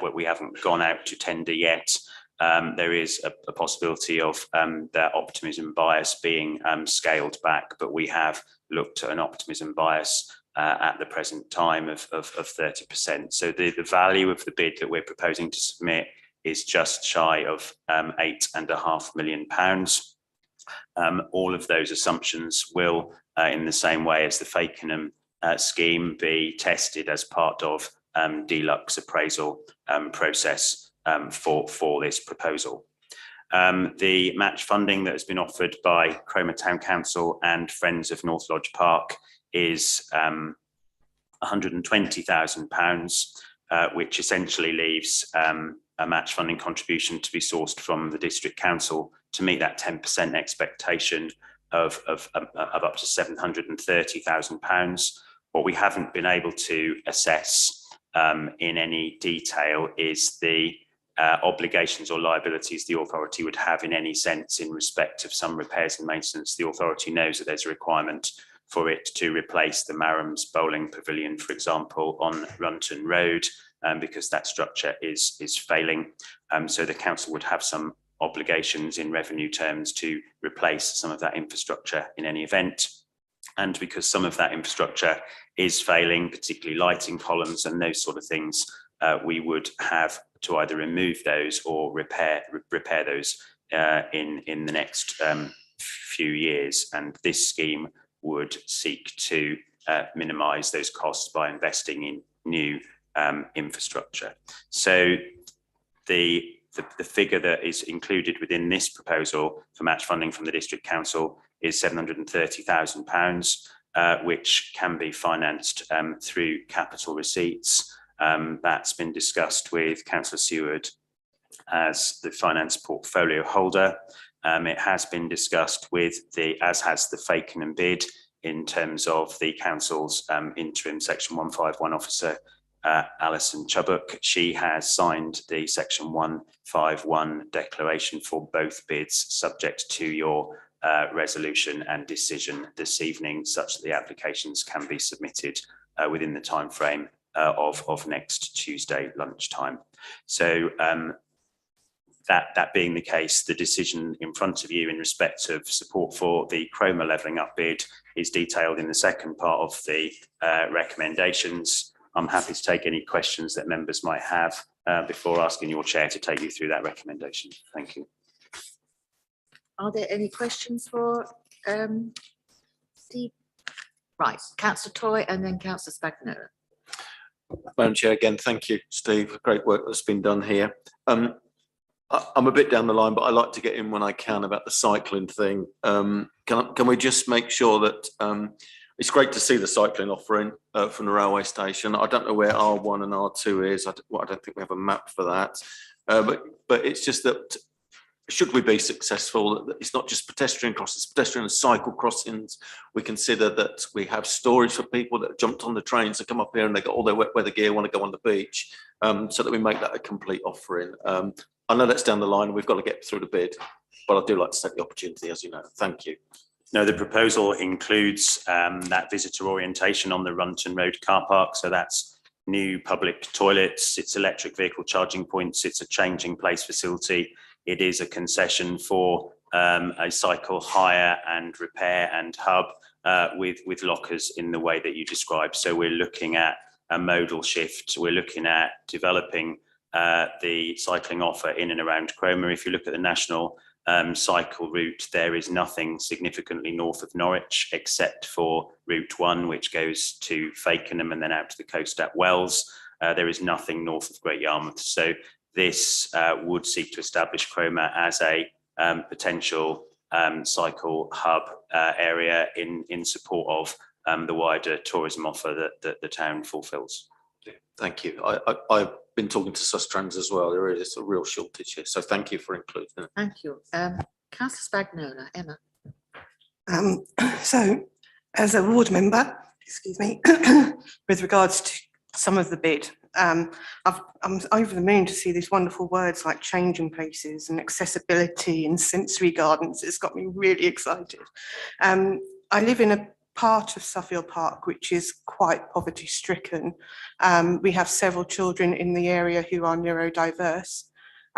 but we haven't gone out to tender yet. there is a possibility of that optimism bias being scaled back, but we have looked at an optimism bias at the present time of 30%. So the value of the bid that we're proposing to submit is just shy of £8.5 million. All of those assumptions will, in the same way as the Fakenham scheme, be tested as part of deluxe appraisal process for this proposal. The match funding that has been offered by Chroma Town Council and Friends of North Lodge Park is £120,000, which essentially leaves a match funding contribution to be sourced from the District Council to meet that 10% expectation of up to £730,000. What we haven't been able to assess in any detail is the obligations or liabilities the authority would have in any sense in respect of some repairs and maintenance. The authority knows that there's a requirement for it to replace the Marham's bowling pavilion, for example, on Runton Road, because that structure is failing. So the council would have some obligations in revenue terms to replace some of that infrastructure in any event. And because some of that infrastructure is failing, particularly lighting columns and those sort of things, we would have to either remove those or repair those in the next few years. And this scheme would seek to minimise those costs by investing in new infrastructure. So the figure that is included within this proposal for match funding from the District Council is £730,000, which can be financed through capital receipts. That's been discussed with Councillor Seward as the finance portfolio holder. It has been discussed with as has the Fakenham bid in terms of the council's interim Section 151 officer, Alison Chubbuck. She has signed the Section 151 declaration for both bids, subject to your resolution and decision this evening, such that the applications can be submitted within the time frame of next Tuesday lunchtime. So that being the case, the decision in front of you in respect of support for the Chroma levelling up bid is detailed in the second part of the recommendations. I'm happy to take any questions that members might have before asking your chair to take you through that recommendation. Thank you. Are there any questions for Steve? Right, Councillor Toy and then Councillor Spagnola. Madam Chair, again, thank you, Steve. Great work that's been done here. I'm a bit down the line, but I like to get in when I can about the cycling thing. Can we just make sure that it's great to see the cycling offering from the railway station. I don't know where R1 and R2 is. I don't think we have a map for that. But it's just that should we be successful, it's not just pedestrian crossings, pedestrian and cycle crossings. We consider that we have storage for people that jumped on the trains to come up here and they got all their wet weather gear, want to go on the beach, so that we make that a complete offering. I know that's down the line. We've got to get through the bid, but I do like to take the opportunity, as you know. Thank you. No, the proposal includes that visitor orientation on the Runton Road car park. So that's new public toilets, it's electric vehicle charging points, it's a changing place facility. It is a concession for a cycle hire and repair and hub with lockers in the way that you described. So we're looking at a modal shift. We're looking at developing the cycling offer in and around Chroma. If you look at the national cycle route, there is nothing significantly north of Norwich except for Route 1, which goes to Fakenham and then out to the coast at Wells. There is nothing north of Great Yarmouth. So this would seek to establish Chroma as a potential cycle hub area in support of the wider tourism offer that the town fulfills. Thank you. I've been talking to Sustrans as well. There is a real shortage here, so thank you for including it. Thank you. Councillor Spagnola, Emma. So, as a ward member, excuse me, with regards to some of the bid, I'm over the moon to see these wonderful words like changing places and accessibility and sensory gardens. It's got me really excited. I live in a part of Suffield Park which is quite poverty stricken. We have several children in the area who are neurodiverse.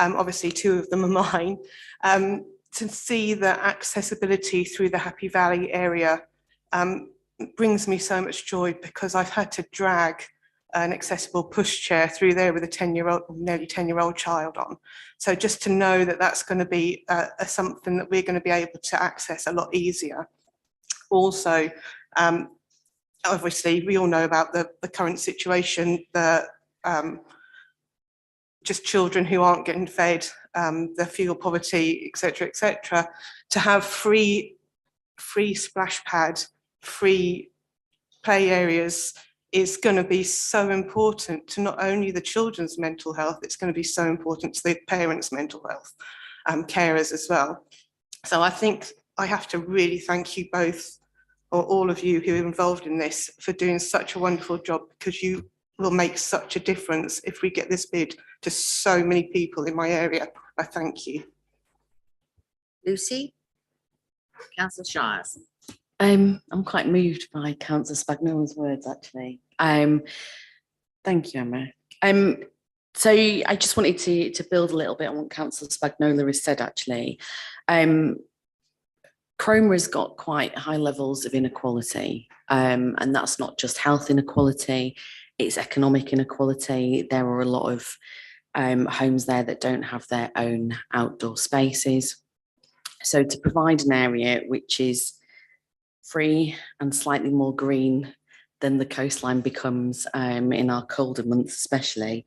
obviously 2 of them are mine, to see the accessibility through the Happy Valley area brings me so much joy, because I've had to drag an accessible pushchair through there with a 10-year-old, nearly 10-year-old child on. So just to know that that's going to be something that we're going to be able to access a lot easier. Also, obviously, we all know about the current situation, the just children who aren't getting fed, the fuel poverty, etc., to have free splash pad, free play areas is going to be so important to not only the children's mental health, it's going to be so important to the parents' mental health, carers as well. So I think I have to really thank you both, or all of you who are involved in this, for doing such a wonderful job, because you will make such a difference if we get this bid to so many people in my area. I thank you. Lucy? Councillor Shires. I'm quite moved by Councillor Spagnola's words, actually. Thank you, Emma. So I just wanted to build a little bit on what Councillor Spagnola has said, actually. Chroma has got quite high levels of inequality, and that's not just health inequality, it's economic inequality. There are a lot of homes there that don't have their own outdoor spaces. So to provide an area which is free and slightly more green than the coastline becomes in our colder months especially,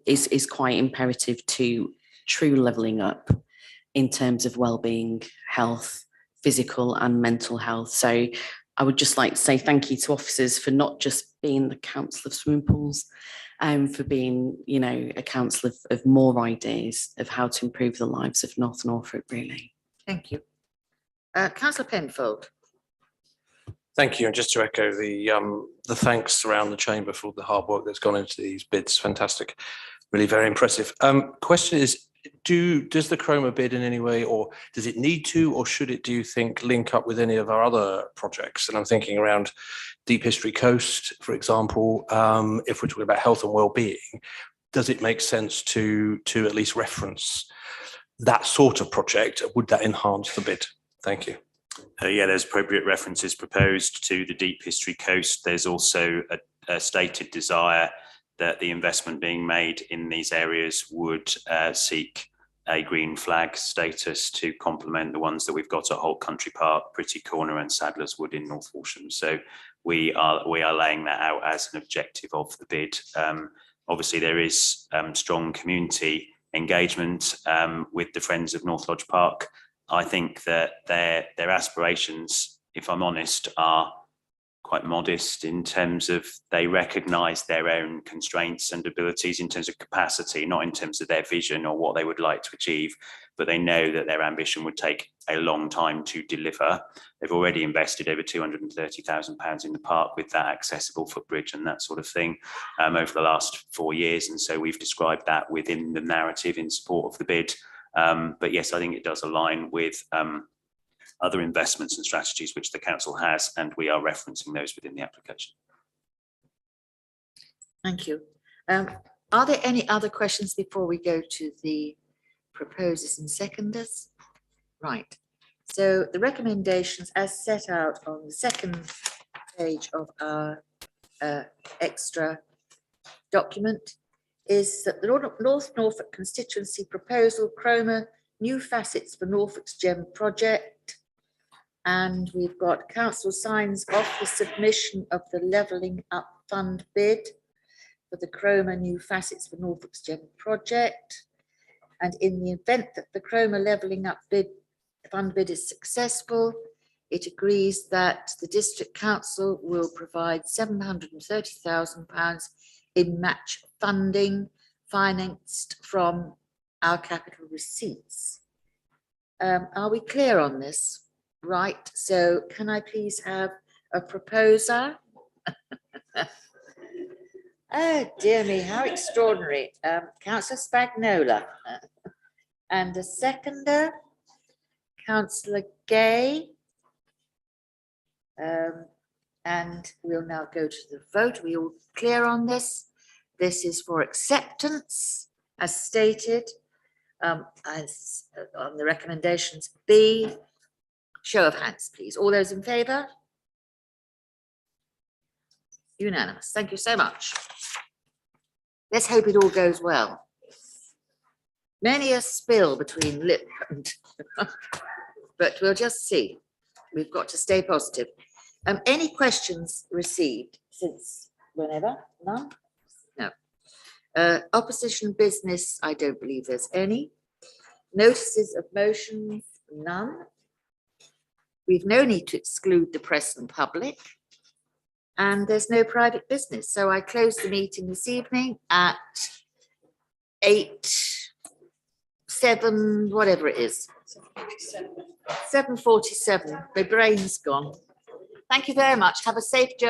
is quite imperative to true levelling up in terms of well-being, health, physical and mental health. So I would just like to say thank you to officers for not just being the council of swimming pools, for being, you know, a council of more ideas of how to improve the lives of North Norfolk, really. Thank you. Councillor Penfold. Thank you, and just to echo the thanks around the chamber for the hard work that's gone into these bids. Fantastic, really very impressive. Question is, does the Chroma bid in any way, or does it need to, or should it, do you think, link up with any of our other projects? And I'm thinking around Deep History Coast, for example. If we're talking about health and well-being, does it make sense to at least reference that sort of project? Would that enhance the bid? Thank you. Yeah, there's appropriate references proposed to the Deep History Coast. There's also a stated desire that the investment being made in these areas would seek a green flag status to complement the ones that we've got at Holt Country Park, Pretty Corner and Sadler's Wood in North Walsham. So we are laying that out as an objective of the bid. Obviously, there is strong community engagement with the Friends of North Lodge Park. I think that their aspirations, if I'm honest, are quite modest in terms of they recognise their own constraints and abilities in terms of capacity, not in terms of their vision or what they would like to achieve, but they know that their ambition would take a long time to deliver. They've already invested over £230,000 in the park with that accessible footbridge and that sort of thing over the last 4 years. And so we've described that within the narrative in support of the bid. But yes, I think it does align with other investments and strategies which the council has, and we are referencing those within the application. Thank you. Are there any other questions before we go to the proposers and seconders? Right. So the recommendations as set out on the second page of our extra document is that the North Norfolk constituency proposal, Chroma, new facets for Norfolk's Gem project. And we've got council signs off the submission of the Levelling Up Fund bid for the Chroma new facets for Norfolk's Gem project. And in the event that the Chroma Levelling Up Fund bid is successful, it agrees that the District Council will provide £730,000 in match funding financed from our capital receipts. Are we clear on this? Right, so can I please have a proposer? Oh dear me, how extraordinary. Councillor Spagnola. And a seconder, Councillor Gay. And we'll now go to the vote. Are we all clear on this? This is for acceptance, as stated. As on the recommendations B, show of hands, please. All those in favour? Unanimous. Thank you so much. Let's hope it all goes well. Many a spill between lip and, but we'll just see. We've got to stay positive. Any questions received since whenever? None? No. Opposition business, I don't believe there's any. Notices of motions, none. We've no need to exclude the press and public. And there's no private business. So I close the meeting this evening at 7, whatever it is. 7:47. My brain's gone. Thank you very much. Have a safe journey.